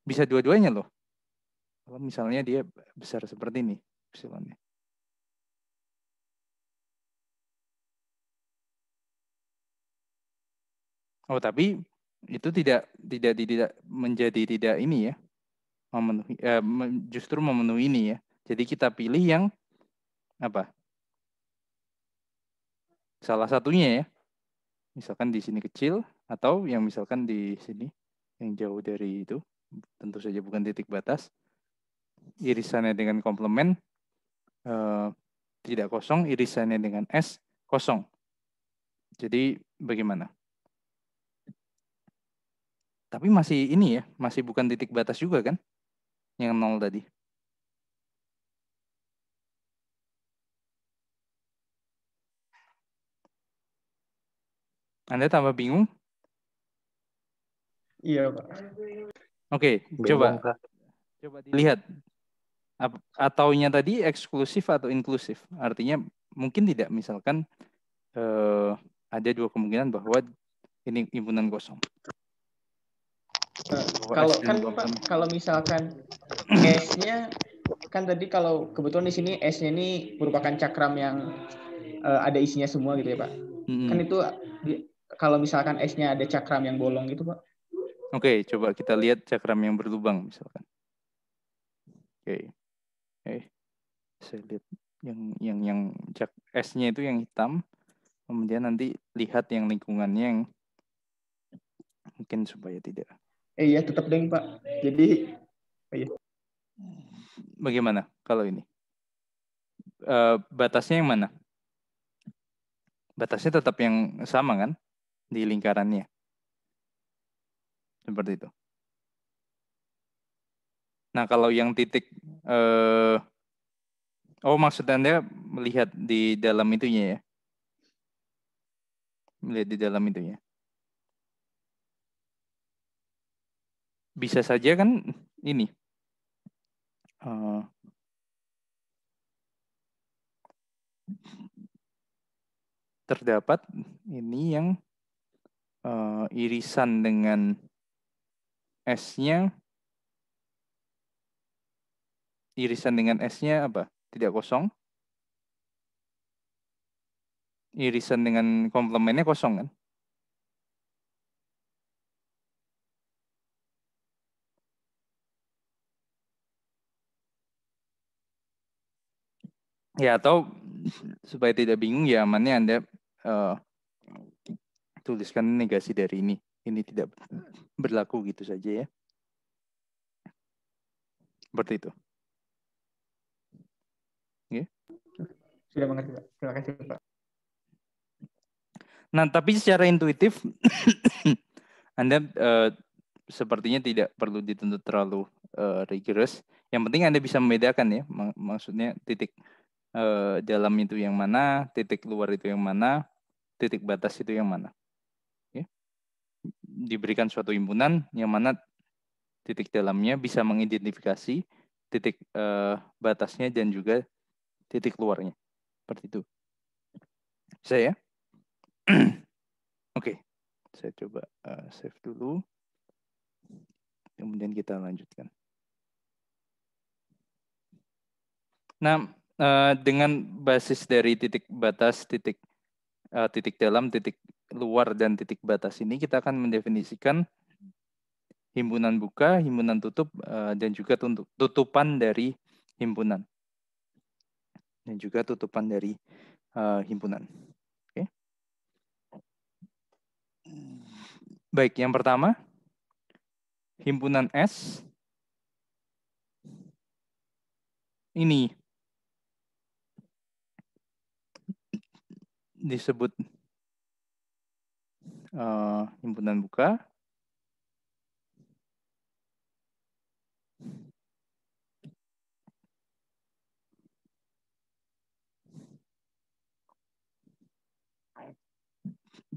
bisa dua-duanya loh. Kalau misalnya dia besar seperti ini, epsilonnya. Oh, tapi itu tidak menjadi tidak ini ya, memenuhi, justru memenuhi ini ya. Jadi kita pilih yang apa? Salah satunya ya. Misalkan di sini kecil atau yang misalkan di sini yang jauh dari itu, tentu saja bukan titik batas. Irisannya dengan komplement tidak kosong, irisannya dengan S kosong. Jadi bagaimana? Tapi masih ini ya, masih bukan titik batas juga kan? Yang 0 tadi. Anda tambah bingung? Iya, Pak. Oke, Bingung, Kak. coba dilihat. Ataunya tadi eksklusif atau inklusif. Artinya mungkin tidak, misalkan ada dua kemungkinan bahwa ini himpunan kosong. Kalau kan Pak, kalau misalkan S-nya kan tadi kalau kebetulan di sini S-nya ini merupakan cakram yang ada isinya semua gitu ya, Pak. Kan itu kalau misalkan S-nya ada cakram yang bolong gitu, Pak. Oke, coba kita lihat cakram yang berlubang misalkan. Oke. Saya lihat yang S-nya itu yang hitam. Kemudian nanti lihat yang lingkungannya yang mungkin supaya tidak. Iya, tetap deng, Pak. Jadi iya. Bagaimana kalau ini? Batasnya yang mana? Batasnya tetap yang sama kan? Di lingkarannya. Seperti itu. Nah, kalau yang titik maksud Anda melihat di dalam itunya ya? Melihat di dalam itunya. Bisa saja kan ini. Terdapat ini yang irisan dengan S-nya. Irisan dengan S-nya apa? Tidak kosong. Irisan dengan komplemennya kosong kan? Ya, atau supaya tidak bingung ya amannya Anda tuliskan negasi dari ini. Ini tidak berlaku gitu saja ya. Seperti itu. Sudah mengerti, Pak. Terima kasih, Pak. Nah, tapi secara intuitif Anda sepertinya tidak perlu dituntut terlalu rigorous. Yang penting Anda bisa membedakan ya, maksudnya titik dalam itu yang mana, titik luar itu yang mana, titik batas itu yang mana. Ya. Diberikan suatu himpunan yang mana titik dalamnya bisa mengidentifikasi titik batasnya dan juga titik luarnya. Seperti itu. Saya. Oke. Saya coba save dulu. Kemudian kita lanjutkan. Nah, dengan basis dari titik batas, titik dalam, titik luar, dan titik batas ini, kita akan mendefinisikan himpunan buka, himpunan tutup, dan juga tutupan dari himpunan. Dan juga tutupan dari himpunan. Oke. Baik, yang pertama, himpunan S ini disebut himpunan buka.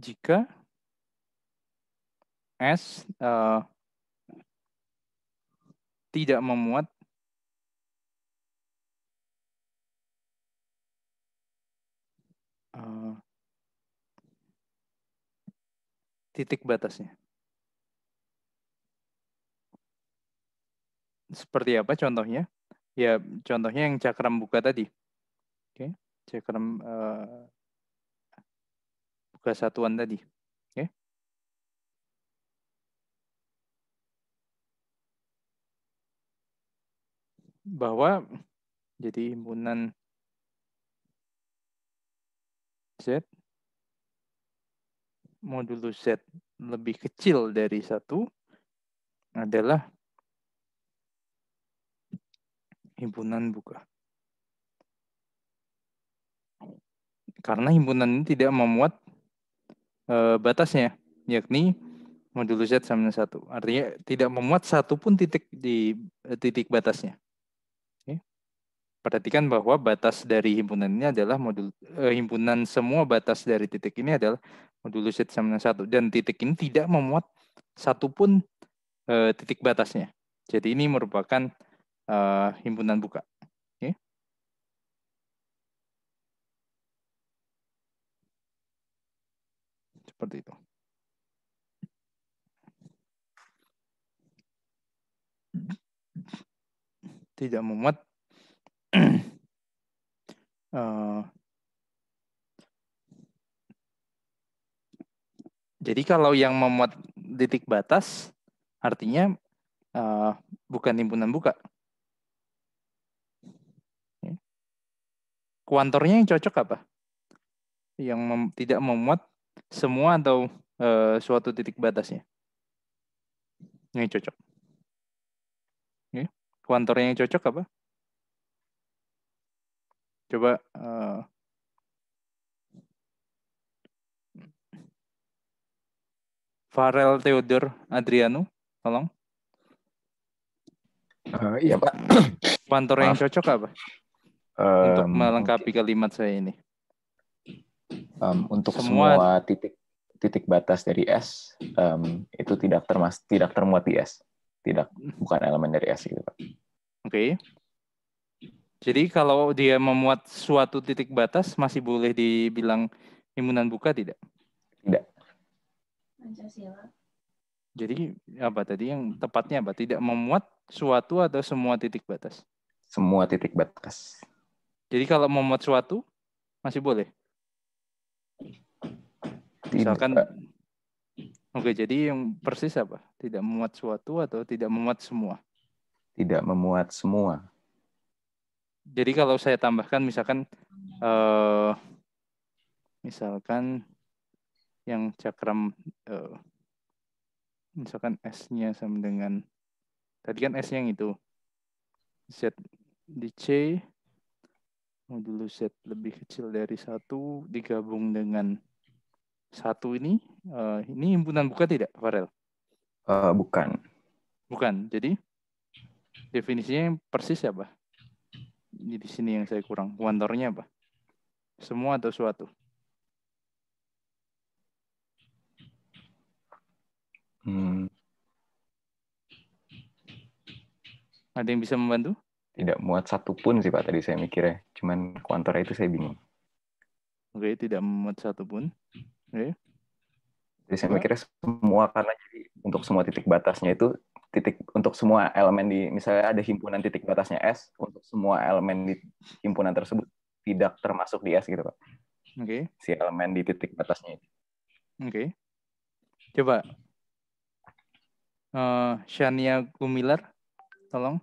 Jika S tidak memuat titik batasnya. Seperti apa contohnya? Ya, contohnya yang cakram buka tadi. Oke, cakram buka satuan tadi. Oke. Bahwa jadi himpunan Z modulus Z lebih kecil dari 1 adalah himpunan buka. Karena himpunan ini tidak memuat batasnya, yakni modulus Z sama 1. Artinya tidak memuat satu pun titik di titik batasnya. Oke. Perhatikan bahwa batas dari himpunan ini adalah himpunan semua batas dari titik ini adalah modulus Z sama 1. Dan titik ini tidak memuat satu pun titik batasnya. Jadi ini merupakan himpunan buka. Oke. Seperti itu. Tidak memuat jadi kalau yang memuat titik batas artinya bukan himpunan buka. Kuantornya yang cocok apa? Yang tidak memuat semua atau suatu titik batasnya? Yang cocok. Kuantornya yang cocok apa? Coba Farel Theodor Adriano, tolong. Iya, Pak. Kuantor yang cocok apa? Untuk melengkapi kalimat saya ini. Untuk semua titik batas dari S itu tidak termuat di S. Bukan elemen dari S gitu, Pak. Oke. Jadi kalau dia memuat suatu titik batas masih boleh dibilang himpunan buka tidak? Tidak. Jadi apa tadi yang tepatnya apa? Tidak memuat suatu atau semua titik batas? Semua titik batas. Jadi kalau memuat suatu masih boleh? Misalkan, oke, jadi yang persis apa? Tidak memuat suatu atau tidak memuat semua? Tidak memuat semua. Jadi kalau saya tambahkan misalkan yang cakram misalkan S-nya sama dengan tadi kan S yang itu. Z di C, modulo Z lebih kecil dari 1 digabung dengan 1 ini himpunan buka tidak, Farel? Bukan. Bukan. Jadi definisinya persis apa? Ini di sini yang saya kurang. Kuantornya apa? Semua atau suatu? Ada yang bisa membantu? Tidak muat satu pun sih Pak tadi saya mikirnya. Cuman kuantornya itu saya bingung. Oke, tidak memuat satu pun. Oke. Jadi saya mikirnya semua, karena jadi untuk semua titik batasnya itu untuk semua elemen di, misalnya ada himpunan titik batasnya S, untuk semua elemen di himpunan tersebut tidak termasuk di S gitu Pak. Oke. Si elemen di titik batasnya itu. Oke. Coba Shania Gumilar, tolong.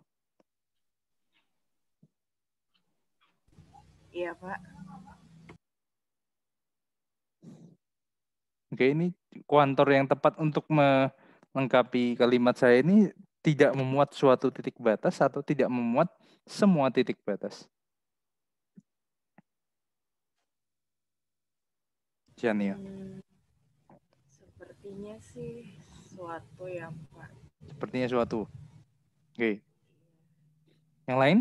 Iya, Pak. Oke, ini kuantor yang tepat untuk melengkapi kalimat saya ini tidak memuat suatu titik batas atau tidak memuat semua titik batas. Shania. Sepertinya sih suatu ya, Pak. Sepertinya suatu. Oke. Yang lain?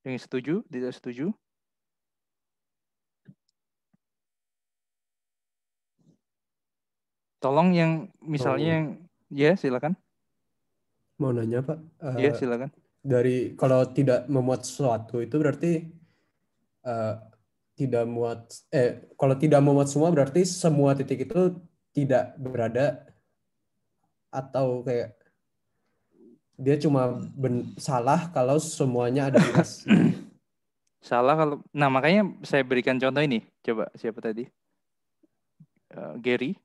Yang setuju? Tidak setuju? Tolong yang misalnya yang ya silakan. Mau nanya Pak? Ya silakan. Dari kalau tidak memuat sesuatu itu berarti tidak muat. Kalau tidak memuat semua berarti semua titik itu tidak berada, atau kayak dia cuma salah kalau semuanya ada di S. Salah kalau. Nah makanya saya berikan contoh ini. Coba siapa tadi? Gary.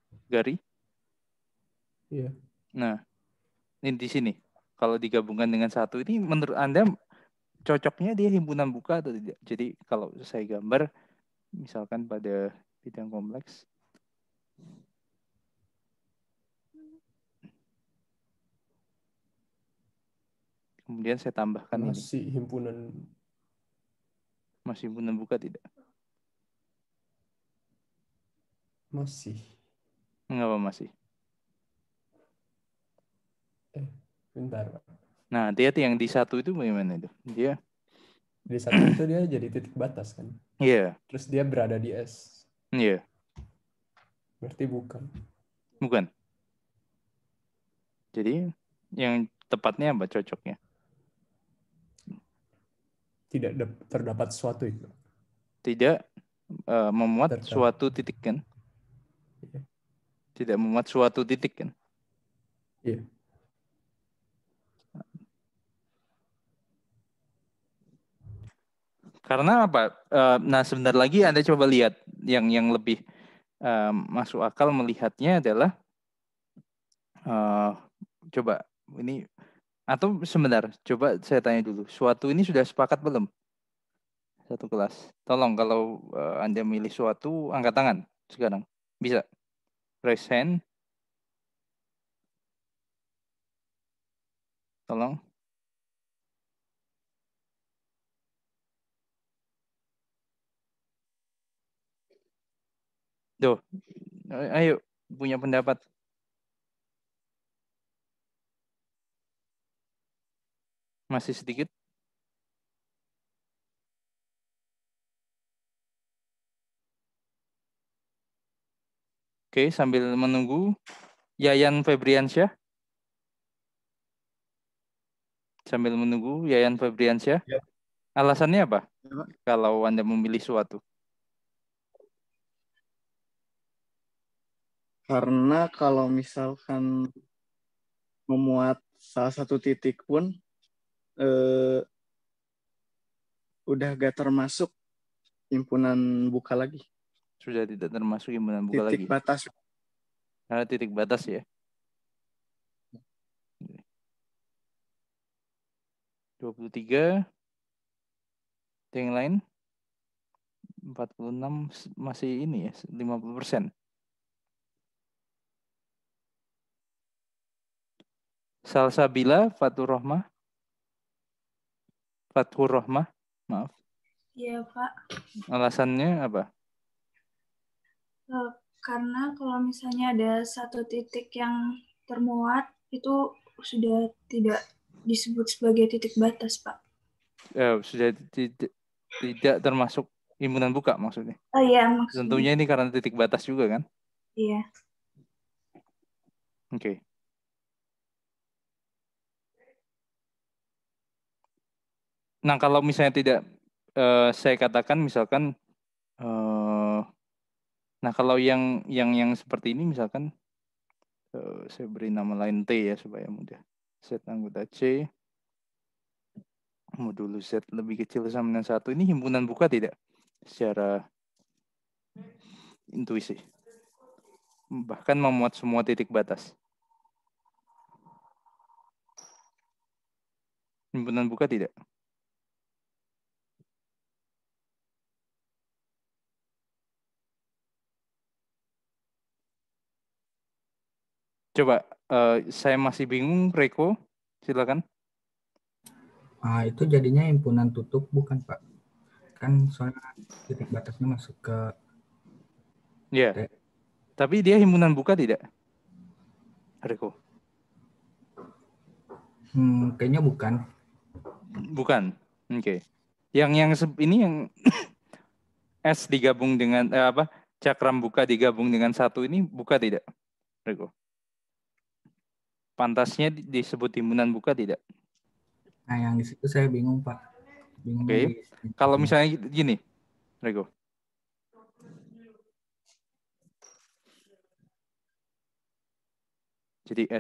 Iya. Nah, ini di sini. Kalau digabungkan dengan satu ini, menurut Anda cocoknya dia himpunan buka atau tidak? Jadi kalau saya gambar, misalkan pada bidang kompleks, kemudian saya tambahkan masih ini. Masih himpunan buka tidak? Masih. Mengapa masih? Bentar, Pak. Nah, hati-hati yang di satu itu bagaimana itu? Dia di satu itu dia jadi titik batas kan? Iya. Terus dia berada di S. Iya. Berarti bukan. Bukan. Jadi yang tepatnya apa cocoknya? Tidak terdapat sesuatu itu. Tidak memuat suatu titik kan? Iya. Tidak memuat suatu titik kan? Iya. Karena apa? Nah sebentar lagi Anda coba lihat yang lebih masuk akal melihatnya adalah coba ini, atau sebentar, coba saya tanya dulu. Suatu ini sudah sepakat belum? Satu kelas. Tolong kalau Anda milih suatu, angkat tangan sekarang. Bisa? Raise hand. Tolong. Duh, ayo punya pendapat. Masih sedikit. Oke, sambil menunggu Yayan Febriansyah. Sambil menunggu Yayan Febriansyah. Ya. Alasannya apa? Ya, kalau Anda memilih suatu. Karena kalau misalkan memuat salah satu titik pun udah gak termasuk himpunan buka lagi. Sudah tidak termasuk himpunan buka lagi. Titik batas. Karena titik batas ya. 23. Yang lain? 46 masih ini ya, 50%. Salsabila Fatur Rahmah. Fathur Rahmah. Maaf. Iya, Pak. Alasannya apa? Karena kalau misalnya ada satu titik yang termuat, itu sudah tidak disebut sebagai titik batas, Pak. Sudah tidak termasuk himpunan buka maksudnya. Oh iya, maksudnya. Tentunya ini karena titik batas juga kan? Iya. Oke. Nah, kalau misalnya tidak saya katakan misalkan nah kalau yang seperti ini misalkan saya beri nama lain T ya supaya mudah. Z anggota C modulus Z lebih kecil sama dengan 1 ini himpunan buka tidak? Secara intuisi. Bahkan memuat semua titik batas. Himpunan buka tidak? Coba, saya masih bingung, Reko, silakan. Itu jadinya himpunan tutup bukan, Pak? Kan soalnya titik batasnya masuk ke Ya, tapi dia himpunan buka tidak, Reko? Kayaknya bukan. Bukan, oke. Yang ini yang S digabung dengan cakram buka digabung dengan 1 ini buka tidak, Reko? Pantasnya disebut himpunan buka tidak? Nah, yang di situ saya bingung, Pak. Oke. Kalau misalnya gini, Reko. Jadi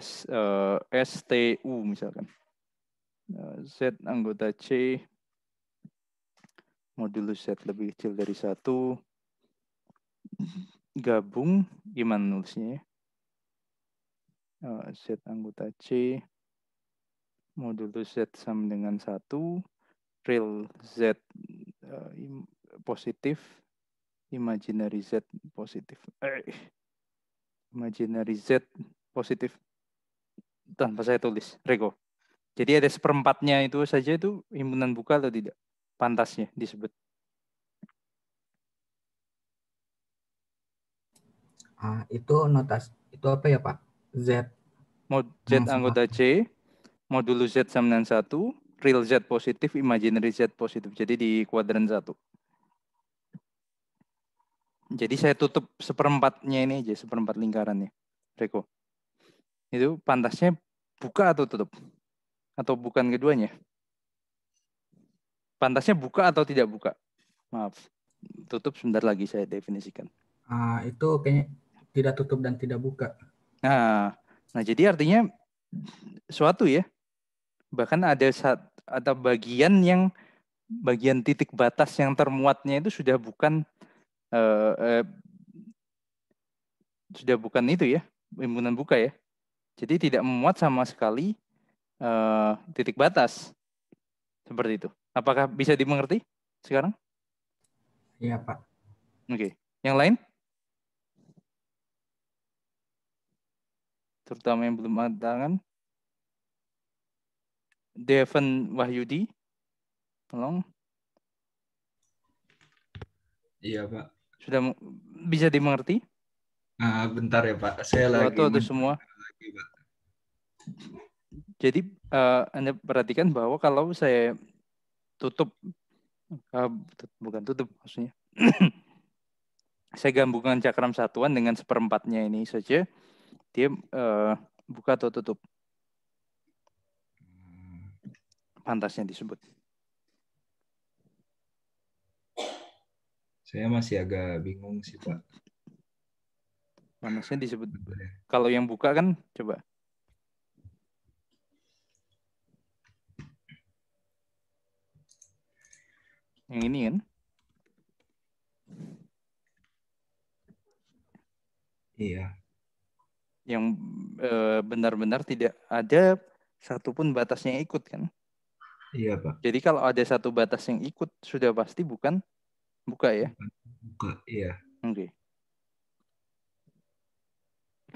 STU misalkan. Z anggota C modulus Z lebih kecil dari 1 gabung gimana nulisnya ya? Z anggota C modulus Z sama dengan 1 real Z positif imaginary Z positif imaginary Z positif tanpa saya tulis, Reko. Jadi ada 1/4-nya itu saja itu himpunan buka atau tidak? Pantasnya disebut. Itu notas itu apa ya, Pak? Z. Z anggota C, modulus Z sama dengan 1, real Z positif, imaginary Z positif. Jadi di kuadran 1. Jadi saya tutup 1/4-nya ini aja, 1/4 lingkarannya. Reko. Itu pantasnya buka atau tutup? Atau bukan keduanya? Pantasnya buka atau tidak buka? Maaf. Tutup sebentar lagi saya definisikan. Itu kayaknya tidak tutup dan tidak buka. Nah jadi artinya suatu ya. Bahkan ada bagian titik batas yang termuatnya itu sudah bukan itu ya, himpunan buka ya. Jadi tidak memuat sama sekali titik batas. Seperti itu. Apakah bisa dimengerti sekarang? Iya, Pak. Oke. Yang lain? Terutama yang belum ada tangan. Devan Wahyudi. Tolong. Iya, Pak. Sudah bisa dimengerti? Bentar ya, Pak. Saya Suatu lagi atau semua? lagi, Pak. Jadi Anda perhatikan bahwa kalau saya tutup, bukan tutup maksudnya, saya gabungkan cakram satuan dengan 1/4-nya ini saja, dia buka atau tutup. Pantasnya disebut. Saya masih agak bingung sih, Pak. Pantasnya disebut. Kalau yang buka kan, coba. Yang ini kan? Iya. Yang benar-benar tidak ada satupun batasnya yang ikut kan? Iya, Pak. Jadi kalau ada satu batas yang ikut, sudah pasti bukan buka ya? Buka, iya. Oke.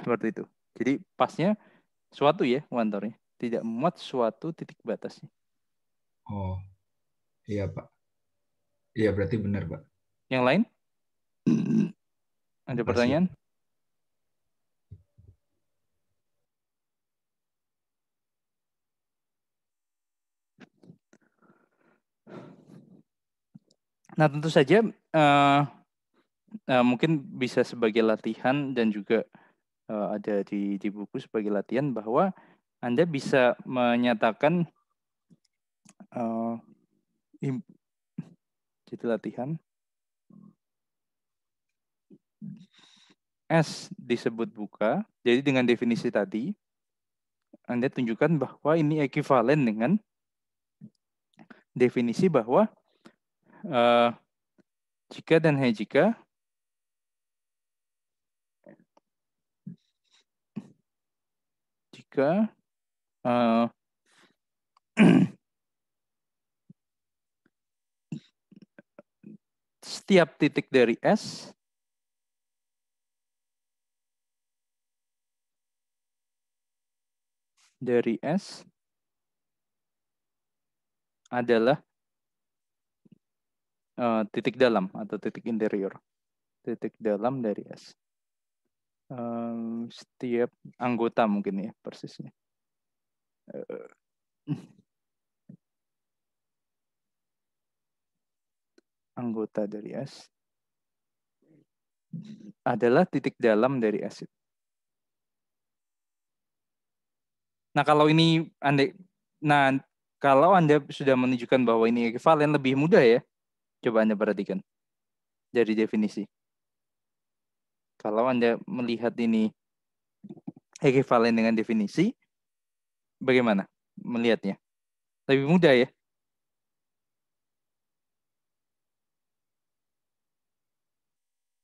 Seperti itu. Jadi pasnya suatu ya, wantornya. Tidak memuat suatu titik batasnya. Oh. Iya, Pak. Iya, berarti benar, Pak. Yang lain? Ada Makasih. pertanyaan? Nah, tentu saja mungkin bisa sebagai latihan dan juga ada di buku sebagai latihan bahwa Anda bisa menyatakan jadi latihan S disebut buka. Jadi dengan definisi tadi, Anda tunjukkan bahwa ini ekuivalen dengan definisi bahwa jika dan hanya jika setiap titik dari S adalah titik dalam atau titik interior. Titik dalam dari S. Setiap anggota mungkin ya persisnya. Anggota dari S adalah titik dalam dari S. Nah, kalau ini kalau Anda sudah menunjukkan bahwa ini ekuivalen, lebih mudah ya. Coba Anda perhatikan dari definisi. Kalau Anda melihat ini ekuivalen dengan definisi, bagaimana melihatnya? Lebih mudah ya.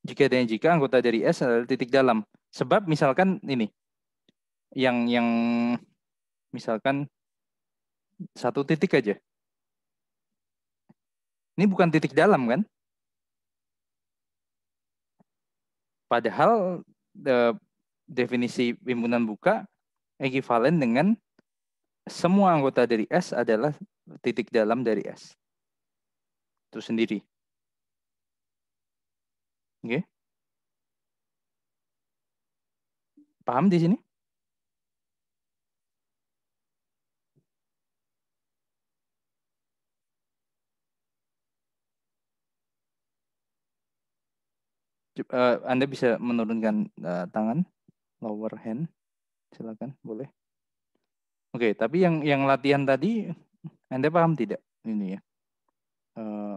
Jika dan jika anggota dari S adalah titik dalam. Sebab misalkan ini, yang misalkan satu titik aja. Ini bukan titik dalam kan? Padahal definisi himpunan buka ekuivalen dengan semua anggota dari S adalah titik dalam dari S. Itu sendiri. Oke. Paham di sini? Anda bisa menurunkan tangan, lower hand, silakan, boleh. Oke, tapi yang latihan tadi, Anda paham tidak ini ya,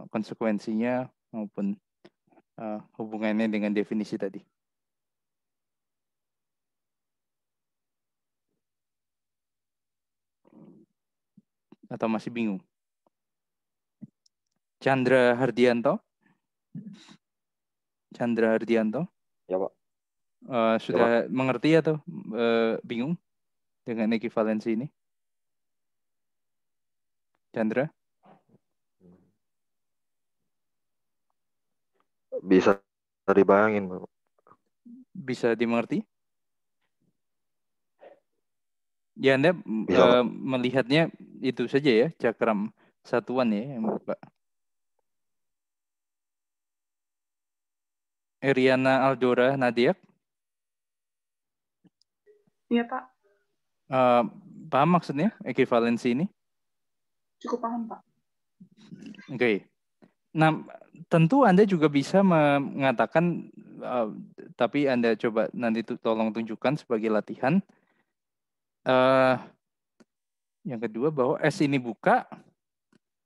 konsekuensinya maupun hubungannya dengan definisi tadi? Atau masih bingung? Chandra Hardianto? Ya, Pak. Sudah mengerti atau bingung dengan ekivalensi ini? Chandra? Bisa dibayangin, Pak. Bisa dimengerti? Ya, Anda melihatnya itu saja ya, cakram satuan ya yang Bapak. Eriana Aldora Nadiak? Iya, Pak. Paham maksudnya ekivalensi ini? Cukup paham, Pak. Oke. Nah, tentu Anda juga bisa mengatakan, tapi Anda coba nanti tolong tunjukkan sebagai latihan. Yang kedua, bahwa S ini buka.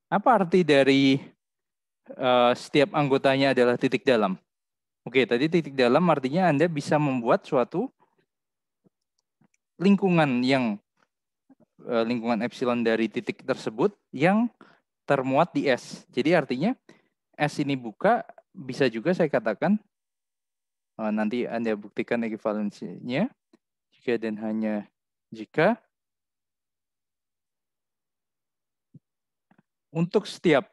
Apa arti dari setiap anggotanya adalah titik dalam? Oke, tadi titik dalam artinya Anda bisa membuat suatu lingkungan lingkungan epsilon dari titik tersebut yang termuat di S. Jadi artinya S ini buka, bisa juga saya katakan, nanti Anda buktikan ekivalensinya, jika dan hanya jika untuk setiap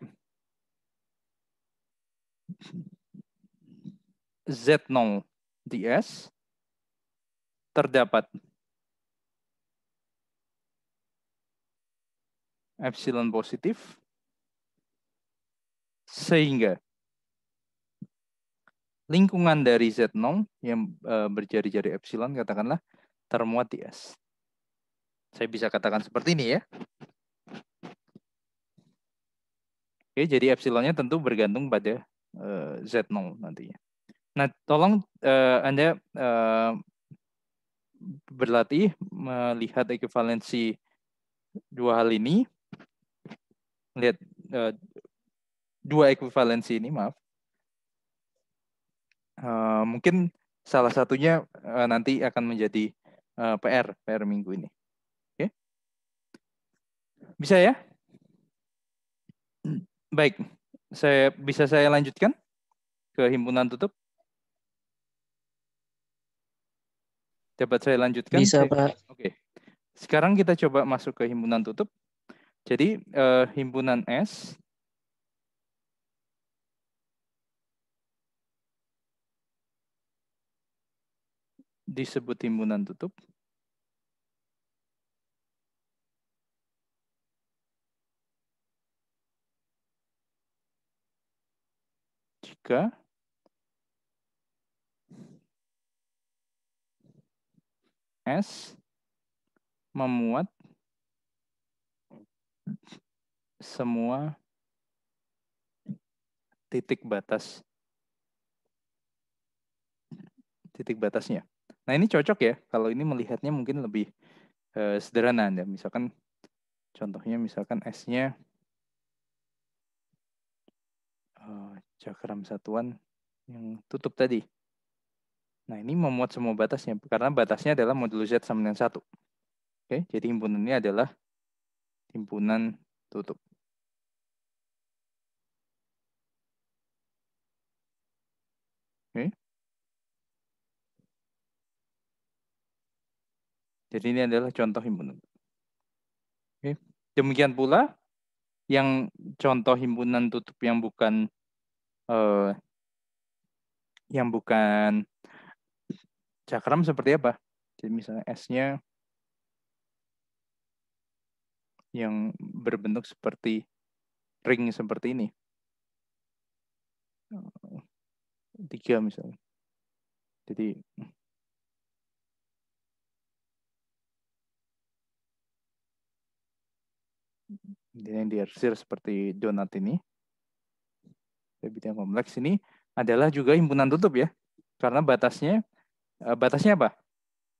Z0 di S terdapat epsilon positif Sehingga lingkungan dari Z0 yang berjari-jari epsilon katakanlah termuat di S. Saya bisa katakan seperti ini ya. Oke, jadi epsilonnya tentu bergantung pada Z0 nantinya. Nah, tolong Anda berlatih melihat ekuivalensi dua hal ini. Lihat dua ekuivalensi ini, maaf. Mungkin salah satunya nanti akan menjadi PR minggu ini. Oke? Bisa ya? Baik, bisa saya lanjutkan ke himpunan tutup? Dapat saya lanjutkan? Bisa, Pak. Oke. Sekarang kita coba masuk ke himpunan tutup. Jadi himpunan S disebut himpunan tutup jika S memuat semua titik batasnya. Nah, ini cocok ya. Kalau ini melihatnya mungkin lebih sederhana. Anda. Misalkan contohnya misalkan S-nya cakram satuan yang tutup tadi. Nah, ini memuat semua batasnya karena batasnya adalah modulus Z sama dengan 1. Oke, jadi himpunan ini adalah himpunan tutup. Oke. Jadi ini adalah contoh himpunan. Oke. Demikian pula yang contoh himpunan tutup yang bukan cakram seperti apa? Jadi misalnya S-nya yang berbentuk seperti ring seperti ini. 3 misalnya. Jadi yang diarsir seperti donat ini. Bidang kompleks ini adalah juga himpunan tutup ya. Karena batasnya apa?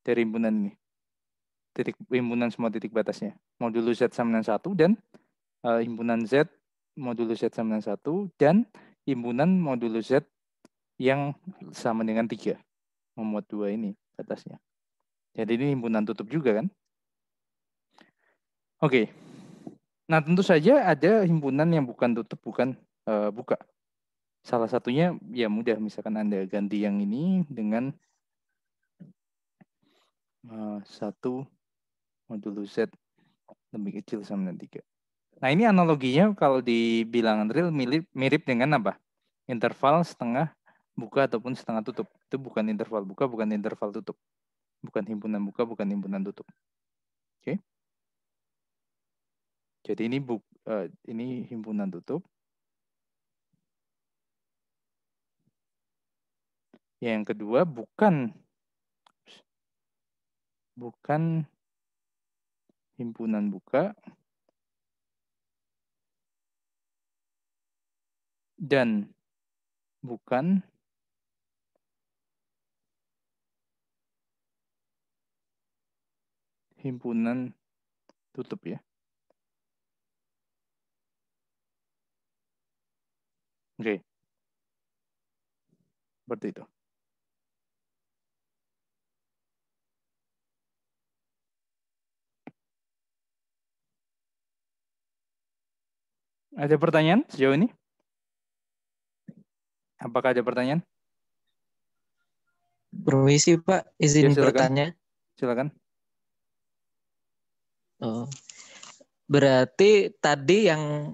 Dari himpunan ini. Himpunan semua titik batasnya. Modulus Z sama dengan 1 dan himpunan Z modulus Z sama dengan 1 dan himpunan modulus Z yang sama dengan 3. Memuat 2 ini batasnya. Jadi ini himpunan tutup juga kan? Oke. Nah, tentu saja ada himpunan yang bukan tutup, bukan buka. Salah satunya ya mudah, misalkan Anda ganti yang ini dengan 1 modulus Z lebih kecil sama dengan 3. Nah, ini analoginya kalau di bilangan real mirip dengan apa? Interval setengah buka ataupun setengah tutup. Itu bukan interval buka, bukan interval tutup. Bukan himpunan buka, bukan himpunan tutup. Oke. Jadi ini himpunan tutup. Yang kedua bukan himpunan buka dan bukan himpunan tutup ya. Oke. Seperti itu. Ada pertanyaan sejauh ini? Apakah ada pertanyaan? Permisi Pak, izin Ya, bertanya. Silakan. Oh. Berarti tadi yang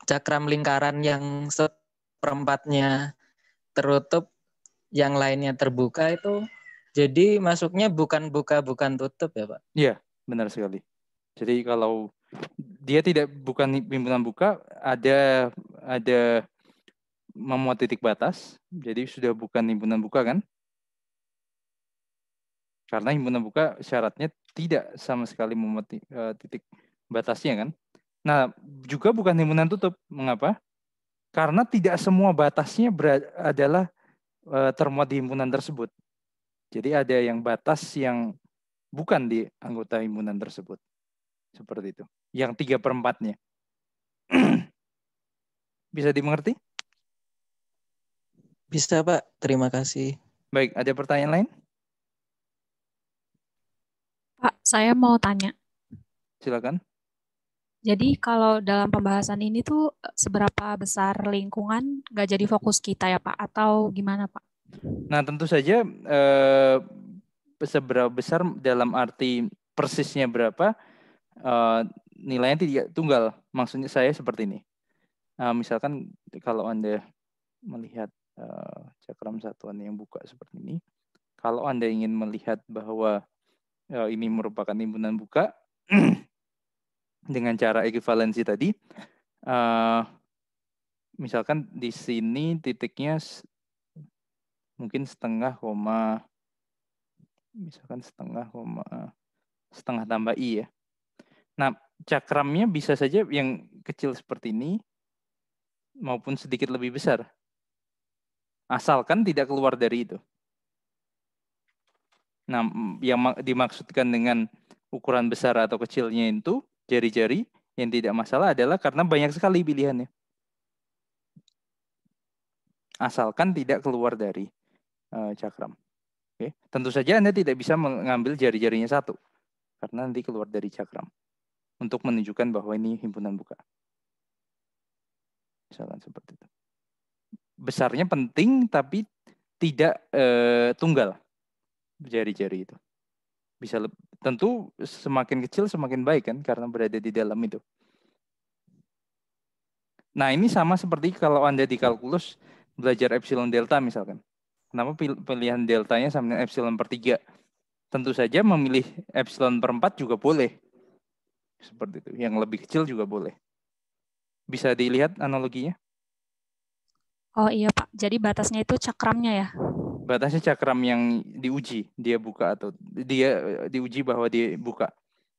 cakram lingkaran yang seperempatnya tertutup, yang lainnya terbuka itu, jadi masuknya bukan buka, bukan tutup ya Pak? Iya, benar sekali. Jadi kalau dia bukan himpunan buka, ada ada memuat titik batas, jadi sudah bukan himpunan buka kan? Karena himpunan buka syaratnya tidak sama sekali memuat titik batasnya kan? Nah, juga bukan himpunan tutup. Mengapa? Karena tidak semua batasnya adalah termuat di himpunan tersebut. Jadi ada yang batas yang bukan di anggota himpunan tersebut. Seperti itu. Yang 3/4-nya. Bisa dimengerti? Bisa, Pak. Terima kasih. Baik, ada pertanyaan lain? Pak, saya mau tanya. Silakan. Jadi kalau dalam pembahasan ini tuh seberapa besar lingkungan nggak jadi fokus kita ya Pak? Atau gimana Pak? Nah tentu saja seberapa besar dalam arti persisnya berapa, nilainya tidak tunggal. Maksudnya saya seperti ini. Misalkan kalau Anda melihat cakram satuan yang buka seperti ini, kalau Anda ingin melihat bahwa ini merupakan himpunan buka dengan cara ekuivalensi tadi, misalkan di sini titiknya mungkin setengah tambah I ya. Nah, cakramnya bisa saja yang kecil seperti ini maupun sedikit lebih besar. Asalkan tidak keluar dari itu. Nah, yang dimaksudkan dengan ukuran besar atau kecilnya itu jari-jari, yang tidak masalah adalah karena banyak sekali pilihannya. Asalkan tidak keluar dari cakram. Oke. Tentu saja Anda tidak bisa mengambil jari-jarinya satu, karena nanti keluar dari cakram. Untuk menunjukkan bahwa ini himpunan buka. Misalkan seperti itu. Besarnya penting, tapi tidak tunggal jari-jari itu. Bisa tentu semakin kecil semakin baik kan, karena berada di dalam itu. Nah ini sama seperti kalau Anda di kalkulus belajar epsilon delta misalkan. Kenapa pilihan deltanya sama dengan epsilon per 3? Tentu saja memilih epsilon per 4 juga boleh. Seperti itu. Yang lebih kecil juga boleh. Bisa dilihat analoginya? Oh iya Pak, jadi batasnya itu cakramnya ya? Batasnya cakram yang diuji, dia buka atau dia diuji bahwa dia buka.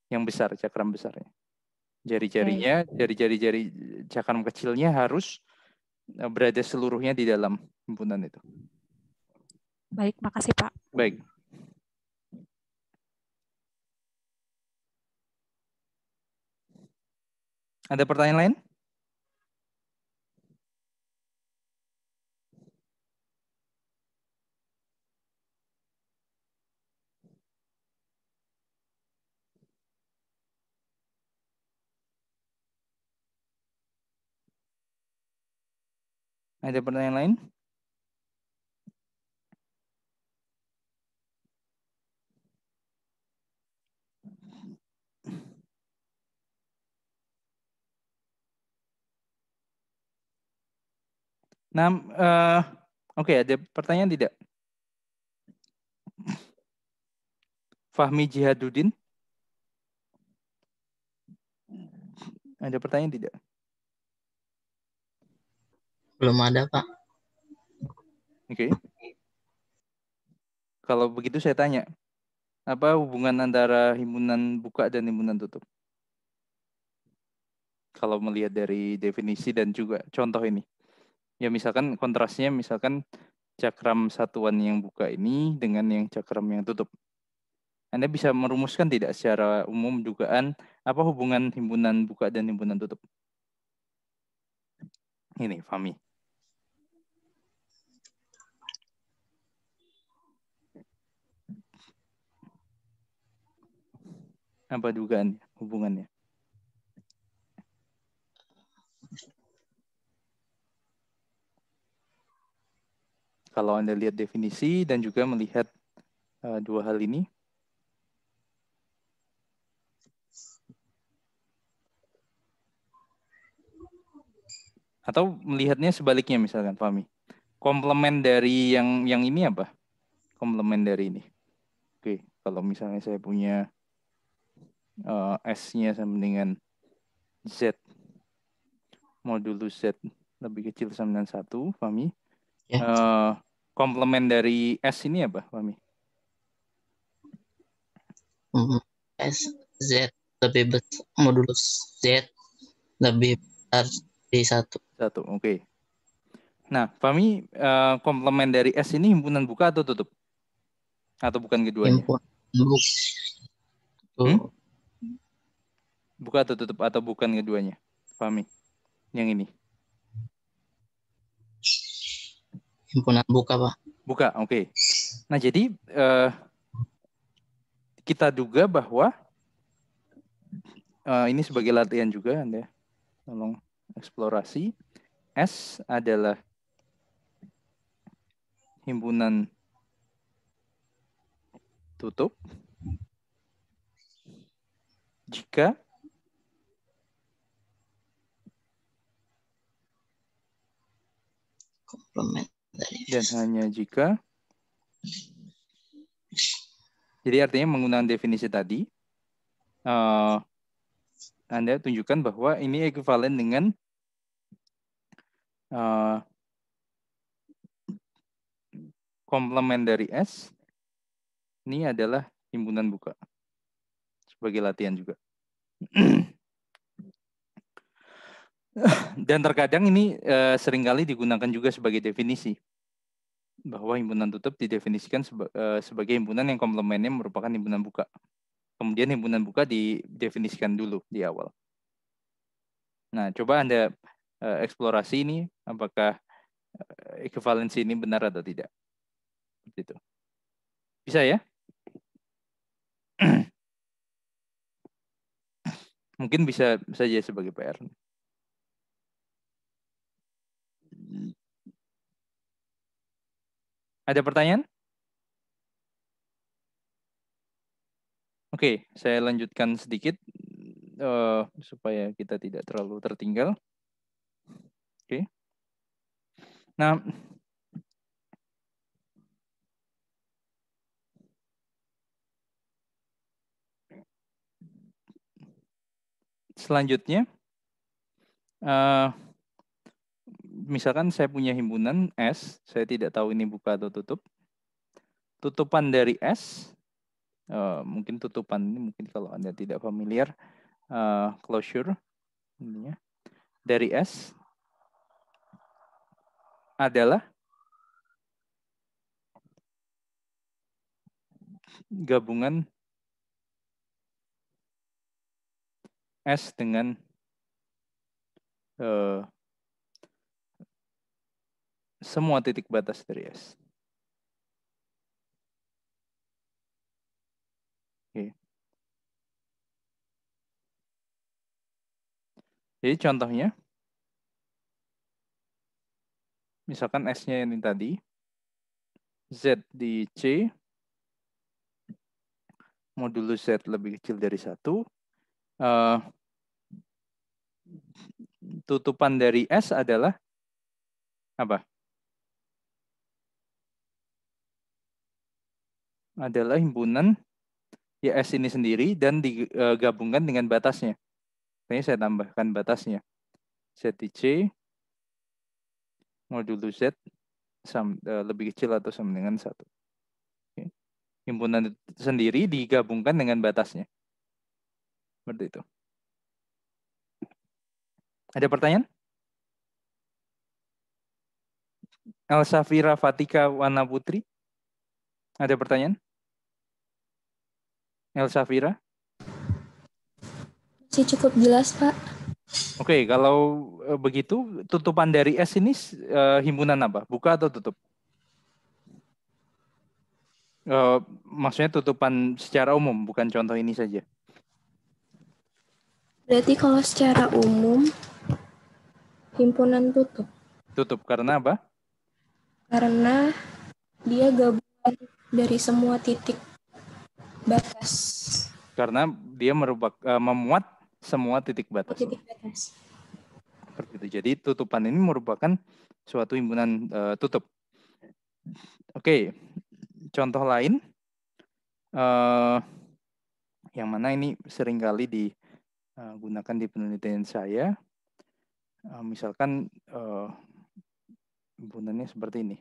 Yang besar, cakram besarnya. Jari-jarinya, jari-jari cakram kecilnya harus berada seluruhnya di dalam himpunan itu. Baik, makasih Pak. Baik. Ada pertanyaan lain? Ada pertanyaan lain? Nah, oke, ada pertanyaan tidak? Fahmi Jihaduddin? Ada pertanyaan tidak? Belum ada, Pak. Oke. Kalau begitu saya tanya, apa hubungan antara himpunan buka dan himpunan tutup? Kalau melihat dari definisi dan juga contoh ini. Ya misalkan kontrasnya, misalkan cakram satuan yang buka ini dengan yang cakram yang tutup. Anda bisa merumuskan tidak secara umum dugaan apa hubungan himpunan buka dan himpunan tutup? Ini, Fahmi. Apa dugaan hubungannya? Kalau Anda lihat definisi dan juga melihat dua hal ini. Atau melihatnya sebaliknya misalkan, Fahmi. Komplement dari yang ini apa? Komplement dari ini. Oke, kalau misalnya saya punya S-nya sama dengan Z modulus Z lebih kecil sama dengan 1, Fahmi. Ya. Komplement dari S ini apa, Fahmi? S, Z lebih besar, modulus Z lebih besar dari 1. 1, oke. Nah, Fahmi, komplement dari S ini himpunan buka atau tutup? Atau bukan keduanya? Himpunan Buka atau tutup atau bukan keduanya? Fahmi? Yang ini. Himpunan buka, Pak. Buka, oke. Nah, jadi kita duga bahwa ini sebagai latihan juga, Anda tolong eksplorasi. S adalah himpunan tutup jika komplement dan hanya jika. Jadi artinya menggunakan definisi tadi, Anda tunjukkan bahwa ini ekuivalen dengan komplement dari S. Ini adalah himpunan buka. Sebagai latihan juga. Dan terkadang ini seringkali digunakan juga sebagai definisi. Bahwa himpunan tutup didefinisikan sebagai himpunan yang komplemennya merupakan himpunan buka. Kemudian himpunan buka didefinisikan dulu di awal. Nah, coba Anda eksplorasi ini, apakah ekuivalensi ini benar atau tidak. Seperti itu. Bisa ya? Mungkin bisa saja sebagai PR. Ada pertanyaan? Oke, saya lanjutkan sedikit supaya kita tidak terlalu tertinggal. Oke. Nah, selanjutnya, misalkan saya punya himpunan S, saya tidak tahu ini buka atau tutup. Tutupan dari S, mungkin tutupan ini mungkin kalau Anda tidak familiar, closure dari S adalah gabungan S dengan semua titik batas dari S. Oke. Jadi contohnya, misalkan S-nya ini tadi, Z di C, modulus Z lebih kecil dari 1, tutupan dari S adalah apa? Adalah himpunan ya S ini sendiri dan digabungkan dengan batasnya. Ini saya tambahkan batasnya. Z di C, modulus Z lebih kecil atau sama dengan 1. Oke. Himpunan itu sendiri digabungkan dengan batasnya. Seperti itu. Ada pertanyaan? Elsafira Fatika Wana Putri? Ada pertanyaan? Elsafira? Masih cukup jelas, Pak. Oke, kalau begitu tutupan dari S ini himpunan apa? Buka atau tutup? Maksudnya tutupan secara umum, bukan contoh ini saja. Berarti kalau secara umum, himpunan tutup. Tutup, karena apa? Karena dia gabungan dari semua titik batas. Karena dia memuat semua titik batas. Titik batas. Seperti itu. Jadi tutupan ini merupakan suatu himpunan tutup. Oke, contoh lain yang mana ini seringkali digunakan di penelitian saya Misalkan himpunannya seperti ini.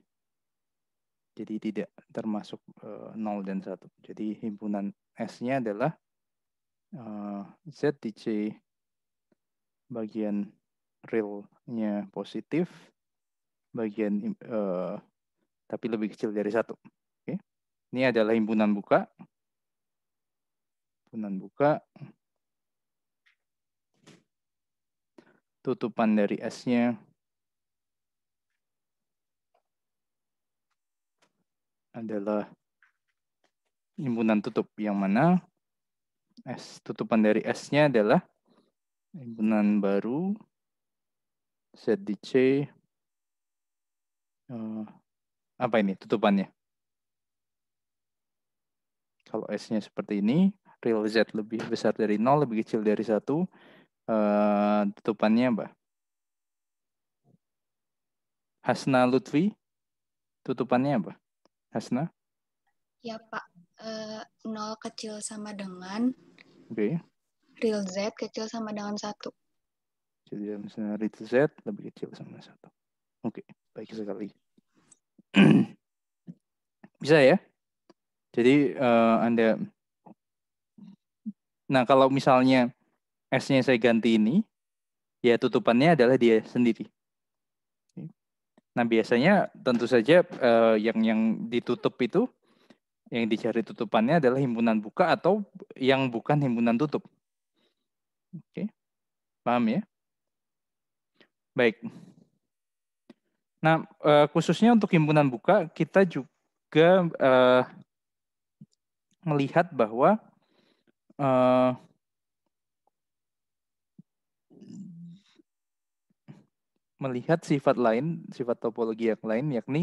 Jadi tidak termasuk 0 dan 1. Jadi himpunan S-nya adalah Z di C bagian realnya positif, bagian tapi lebih kecil dari 1. Oke. Ini adalah himpunan buka. Himpunan buka. Tutupan dari S-nya adalah himpunan tutup, yang mana tutupan dari S-nya adalah himpunan baru Z di C. Apa ini tutupannya? Kalau S-nya seperti ini, real Z lebih besar dari 0, lebih kecil dari 1, tutupannya apa? Hasna Lutfi, tutupannya apa? Hasna? Ya Pak, 0 kecil sama dengan Oke. real Z kecil sama dengan 1. Jadi misalnya real Z lebih kecil sama 1. Oke, baik sekali. Bisa ya? Jadi Anda, nah kalau misalnya S-nya saya ganti ini, ya tutupannya adalah dia sendiri. Nah biasanya tentu saja yang ditutup itu, yang dicari tutupannya adalah himpunan buka atau yang bukan himpunan tutup. Oke, paham ya? Baik. Nah khususnya untuk himpunan buka, kita juga melihat bahwa melihat sifat lain, sifat topologi yang lain, yakni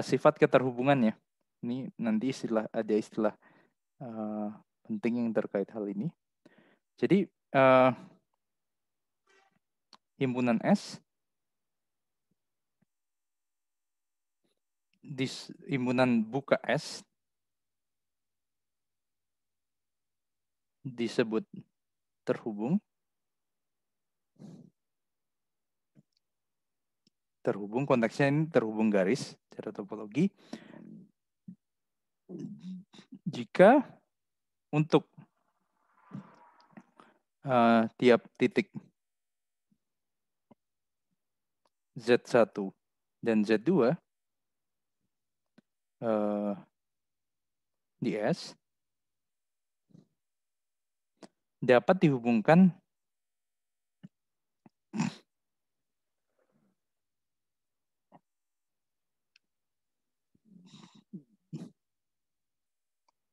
sifat keterhubungannya. Ini nanti ada istilah penting yang terkait hal ini. Jadi himpunan S, himpunan buka S disebut terhubung. Terhubung, konteksnya ini terhubung garis secara topologi. Jika untuk tiap titik Z1 dan Z2 di S dapat dihubungkan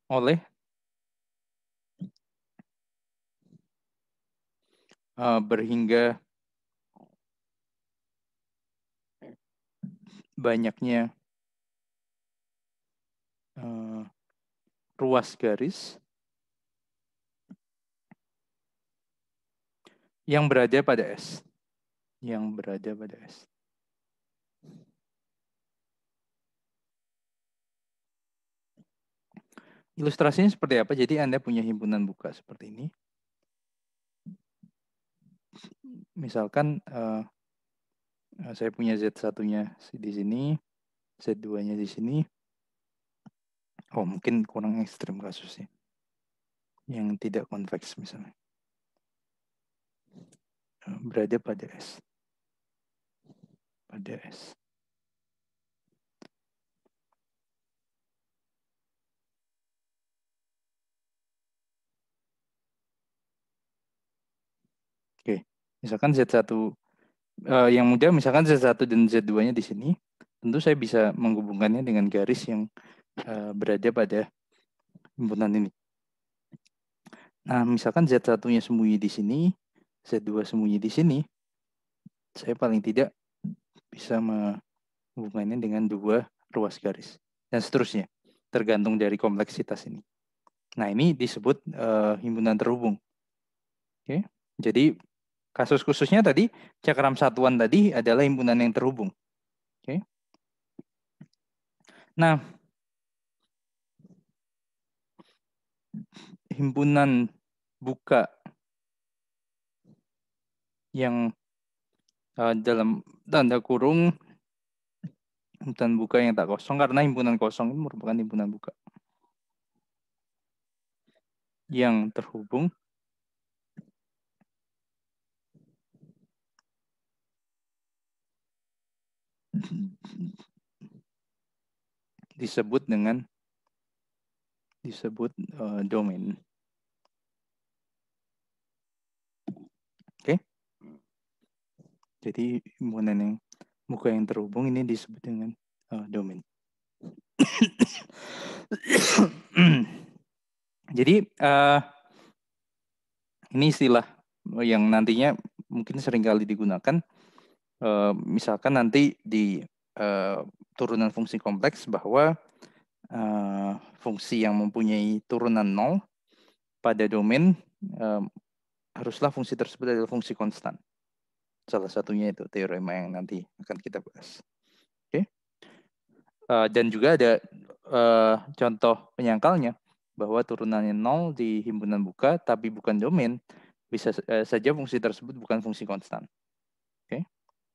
oleh berhingga banyaknya ruas garis yang berada pada S. Yang berada pada S. Ilustrasinya seperti apa? Jadi Anda punya himpunan buka seperti ini. Misalkan saya punya Z1-nya di sini, Z2-nya di sini. Oh, mungkin kurang ekstrim kasusnya. Yang tidak konveks misalnya. Berada pada S. Pada S. Oke, misalkan Z1 yang mudah, misalkan Z1 dan Z2-nya di sini, tentu saya bisa menghubungkannya dengan garis yang berada pada himpunan ini. Nah, misalkan Z1-nya sembunyi di sini, Z2 sembunyi di sini, saya paling tidak bisa menghubungkannya dengan dua ruas garis. Dan seterusnya, tergantung dari kompleksitas ini. Nah, ini disebut himpunan terhubung. Oke, jadi kasus khususnya tadi, cakram satuan tadi adalah himpunan yang terhubung. Oke. Nah, himpunan buka yang dalam tanda kurung himpunan buka yang tak kosong, karena himpunan kosong ini merupakan himpunan buka yang terhubung disebut domain. Oke. Jadi himpunan yang buka yang terhubung ini disebut dengan domain. Jadi ini istilah yang nantinya mungkin seringkali digunakan. Misalkan nanti di turunan fungsi kompleks bahwa fungsi yang mempunyai turunan 0 pada domain haruslah fungsi tersebut adalah fungsi konstan. Salah satunya itu teorema yang nanti akan kita bahas. Oke. Dan juga ada contoh penyangkalnya bahwa turunannya 0 di himpunan buka tapi bukan domain, bisa saja fungsi tersebut bukan fungsi konstan. Oke.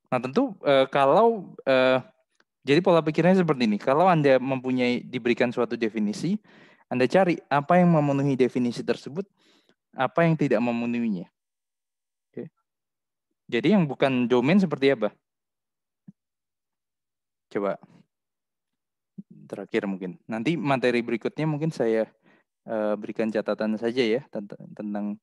Nah tentu kalau jadi pola pikirnya seperti ini. Kalau Anda diberikan suatu definisi, Anda cari apa yang memenuhi definisi tersebut, apa yang tidak memenuhinya. Oke. Jadi yang bukan domain seperti apa? Coba terakhir mungkin. Nanti materi berikutnya mungkin saya berikan catatan saja ya tentang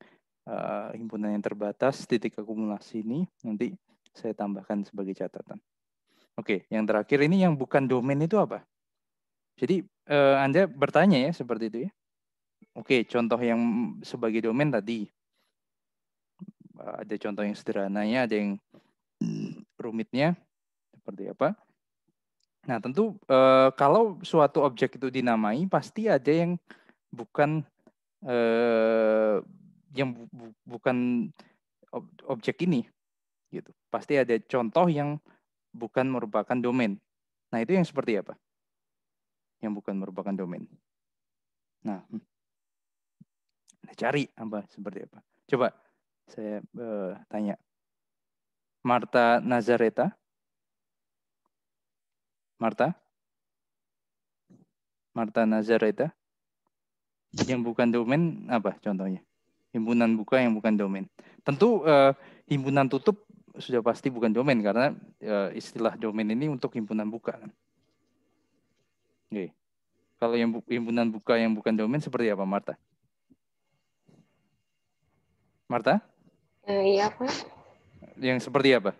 himpunan yang terbatas, titik akumulasi ini. Nanti saya tambahkan sebagai catatan. Oke, yang terakhir ini yang bukan domain itu apa? Jadi Anda bertanya ya seperti itu ya. Oke, contoh yang sebagai domain tadi. Ada contoh yang sederhananya, ada yang rumitnya seperti apa. Nah tentu kalau suatu objek itu dinamai, pasti ada yang bukan bukan objek ini. Gitu. Pasti ada contoh yang bukan merupakan domain. Nah itu yang seperti apa? Yang bukan merupakan domain. Nah, cari apa seperti apa? Coba saya tanya. Marta Nazareta. Marta Nazareta. Yang bukan domain apa contohnya? Himpunan buka yang bukan domain. Tentu himpunan tutup sudah pasti bukan domain karena istilah domain ini untuk himpunan buka. Oke. Kalau yang himpunan buka yang bukan domain seperti apa, Marta? Marta? Iya, Pak. Yang seperti apa?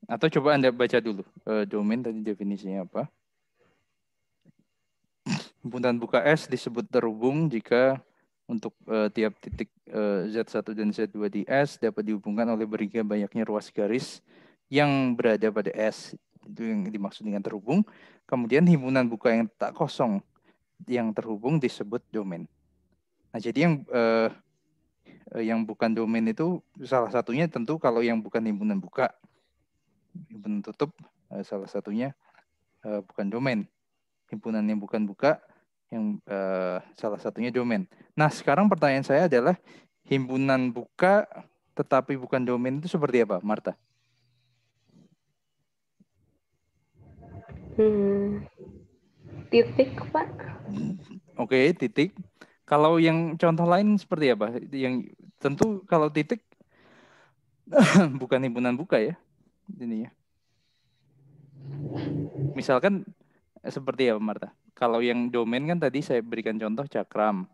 Atau coba Anda baca dulu. Domain tadi definisinya apa? Himpunan buka S disebut terhubung jika untuk tiap titik Z1 dan Z2 di S dapat dihubungkan oleh berikan banyaknya ruas garis yang berada pada S. Itu yang dimaksud dengan terhubung. Kemudian himpunan buka yang tak kosong yang terhubung disebut domain. Nah, jadi yang bukan domain itu salah satunya tentu kalau yang bukan himpunan buka. Himpunan tutup salah satunya bukan domain. Himpunan yang bukan buka yang salah satunya domain. Nah, sekarang pertanyaan saya adalah himpunan buka tetapi bukan domain itu seperti apa, Marta? Titik, Pak. Oke, titik. Kalau yang contoh lain seperti apa? Yang tentu kalau titik bukan himpunan buka ya, ini ya. Misalkan seperti apa, Marta? Kalau yang domain kan tadi saya berikan contoh cakram,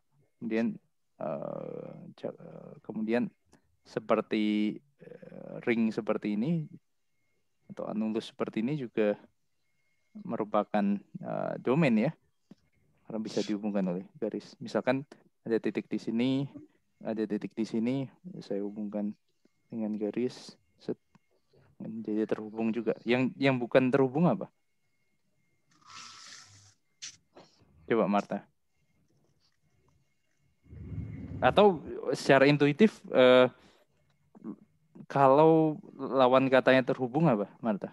kemudian seperti ring seperti ini atau anulus seperti ini juga merupakan domain ya, karena bisa dihubungkan oleh garis. Misalkan ada titik di sini, ada titik di sini, saya hubungkan dengan garis, jadi terhubung juga. Yang bukan terhubung apa? Coba Marta. Atau secara intuitif kalau lawan katanya terhubung apa, Marta?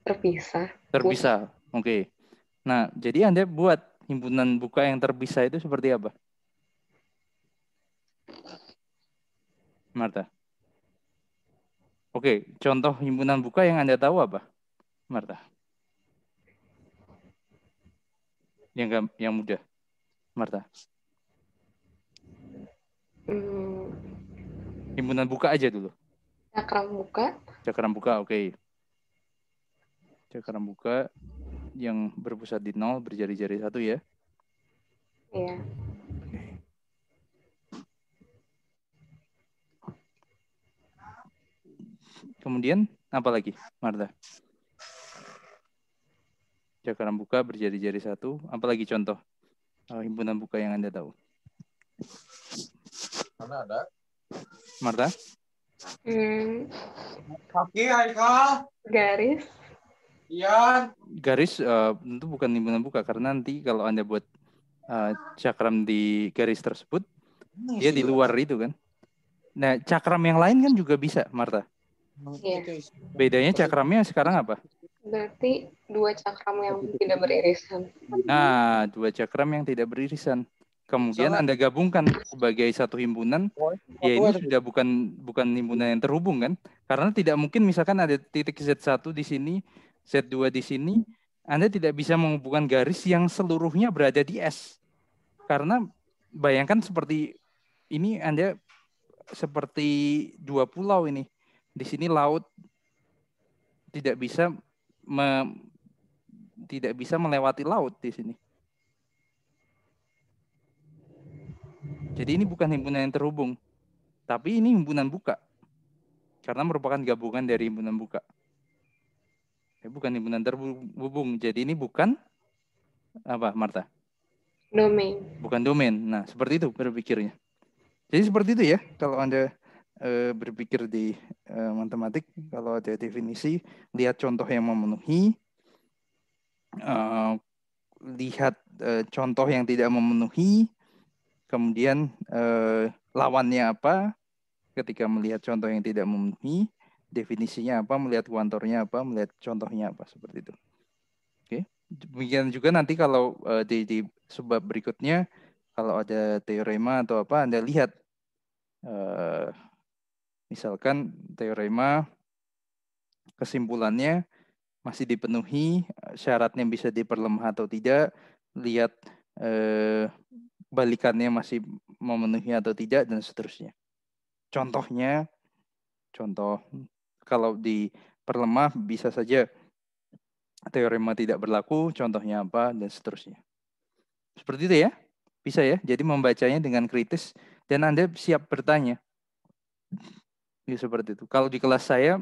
Terpisah. Terpisah. Oke. Nah, jadi Anda buat himpunan buka yang terpisah itu seperti apa? Marta? Oke, contoh himpunan buka yang Anda tahu apa, Marta? Yang mudah, Marta. Himpunan buka aja dulu. Cakram buka. Cakram buka, oke. Cakram buka yang berpusat di 0, berjari-jari 1 ya. Iya. Kemudian apa lagi, Marta? Cakram buka berjari-jari 1. Apa lagi contoh himpunan buka yang Anda tahu? Mana ada? Marta? Kaki, Haikal. Garis. Iya. Garis tentu bukan himpunan buka karena nanti kalau Anda buat cakram di garis tersebut, dia di luar itu kan. Nah, cakram yang lain kan juga bisa, Marta. Iya. Bedanya cakramnya sekarang apa? Berarti 2 cakram yang tidak beririsan. Nah, 2 cakram yang tidak beririsan. Kemudian Anda gabungkan sebagai satu himpunan, ya ini sudah bukan himpunan yang terhubung kan? Karena tidak mungkin misalkan ada titik Z1 di sini, Z2 di sini, Anda tidak bisa menghubungkan garis yang seluruhnya berada di S. Karena bayangkan seperti ini Anda seperti 2 pulau ini. Di sini laut tidak bisa melewati laut di sini. Jadi ini bukan himpunan yang terhubung, tapi ini himpunan buka. Karena merupakan gabungan dari himpunan buka. Bukan himpunan terhubung. Jadi ini bukan apa, Marta? Domain. Bukan domain. Nah, seperti itu berpikirnya. Jadi seperti itu ya, kalau Anda berpikir di matematik, kalau ada definisi, lihat contoh yang memenuhi, lihat contoh yang tidak memenuhi, kemudian lawannya apa, ketika melihat contoh yang tidak memenuhi, definisinya apa, melihat kuantornya apa, melihat contohnya apa, seperti itu. Oke, demikian juga nanti kalau di subbab berikutnya, kalau ada teorema atau apa, Anda lihat, misalkan teorema kesimpulannya masih dipenuhi, syaratnya bisa diperlemah atau tidak, lihat balikannya masih memenuhi atau tidak, dan seterusnya. Contohnya, kalau diperlemah bisa saja teorema tidak berlaku, contohnya apa, dan seterusnya. Seperti itu ya, bisa ya. Jadi membacanya dengan kritis dan Anda siap bertanya. Ya, seperti itu. Kalau di kelas saya,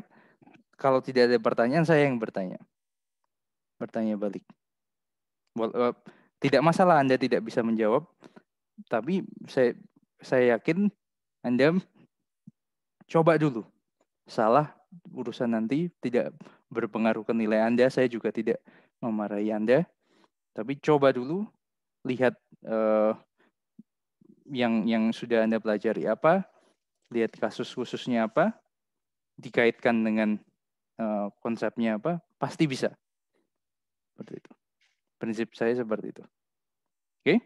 kalau tidak ada pertanyaan, saya yang bertanya. Bertanya balik. Tidak masalah Anda tidak bisa menjawab, tapi saya yakin Anda coba dulu. Salah, urusan nanti tidak berpengaruh ke nilai Anda, saya juga tidak memarahi Anda. Tapi coba dulu, lihat yang sudah Anda pelajari apa, lihat kasus khususnya apa, dikaitkan dengan konsepnya apa, pasti bisa. Seperti itu. Prinsip saya seperti itu. Oke?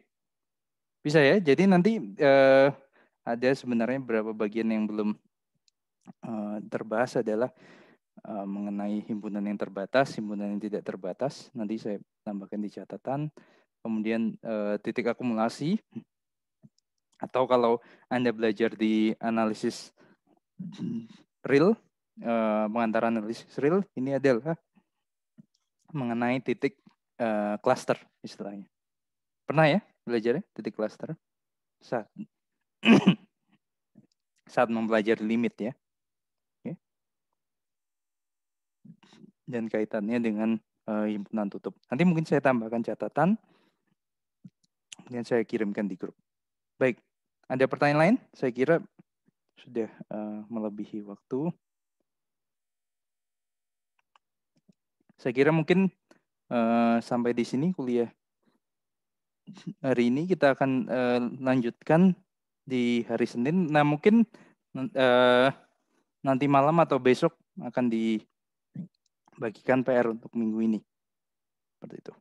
Bisa ya? Jadi nanti ada sebenarnya beberapa bagian yang belum terbahas adalah mengenai himpunan yang terbatas, himpunan yang tidak terbatas. Nanti saya tambahkan di catatan. Kemudian titik akumulasi. Atau kalau Anda belajar di analisis real, pengantar analisis real, ini adalah mengenai titik cluster istilahnya. Pernah ya belajar titik cluster? Saat mempelajari limit ya. Okay. Dan kaitannya dengan himpunan tutup. Nanti mungkin saya tambahkan catatan, kemudian saya kirimkan di grup. Baik. Ada pertanyaan lain? Saya kira sudah melebihi waktu. Saya kira mungkin sampai di sini kuliah hari ini. Kita akan lanjutkan di hari Senin. Nah, mungkin nanti malam atau besok akan dibagikan PR untuk minggu ini. Seperti itu.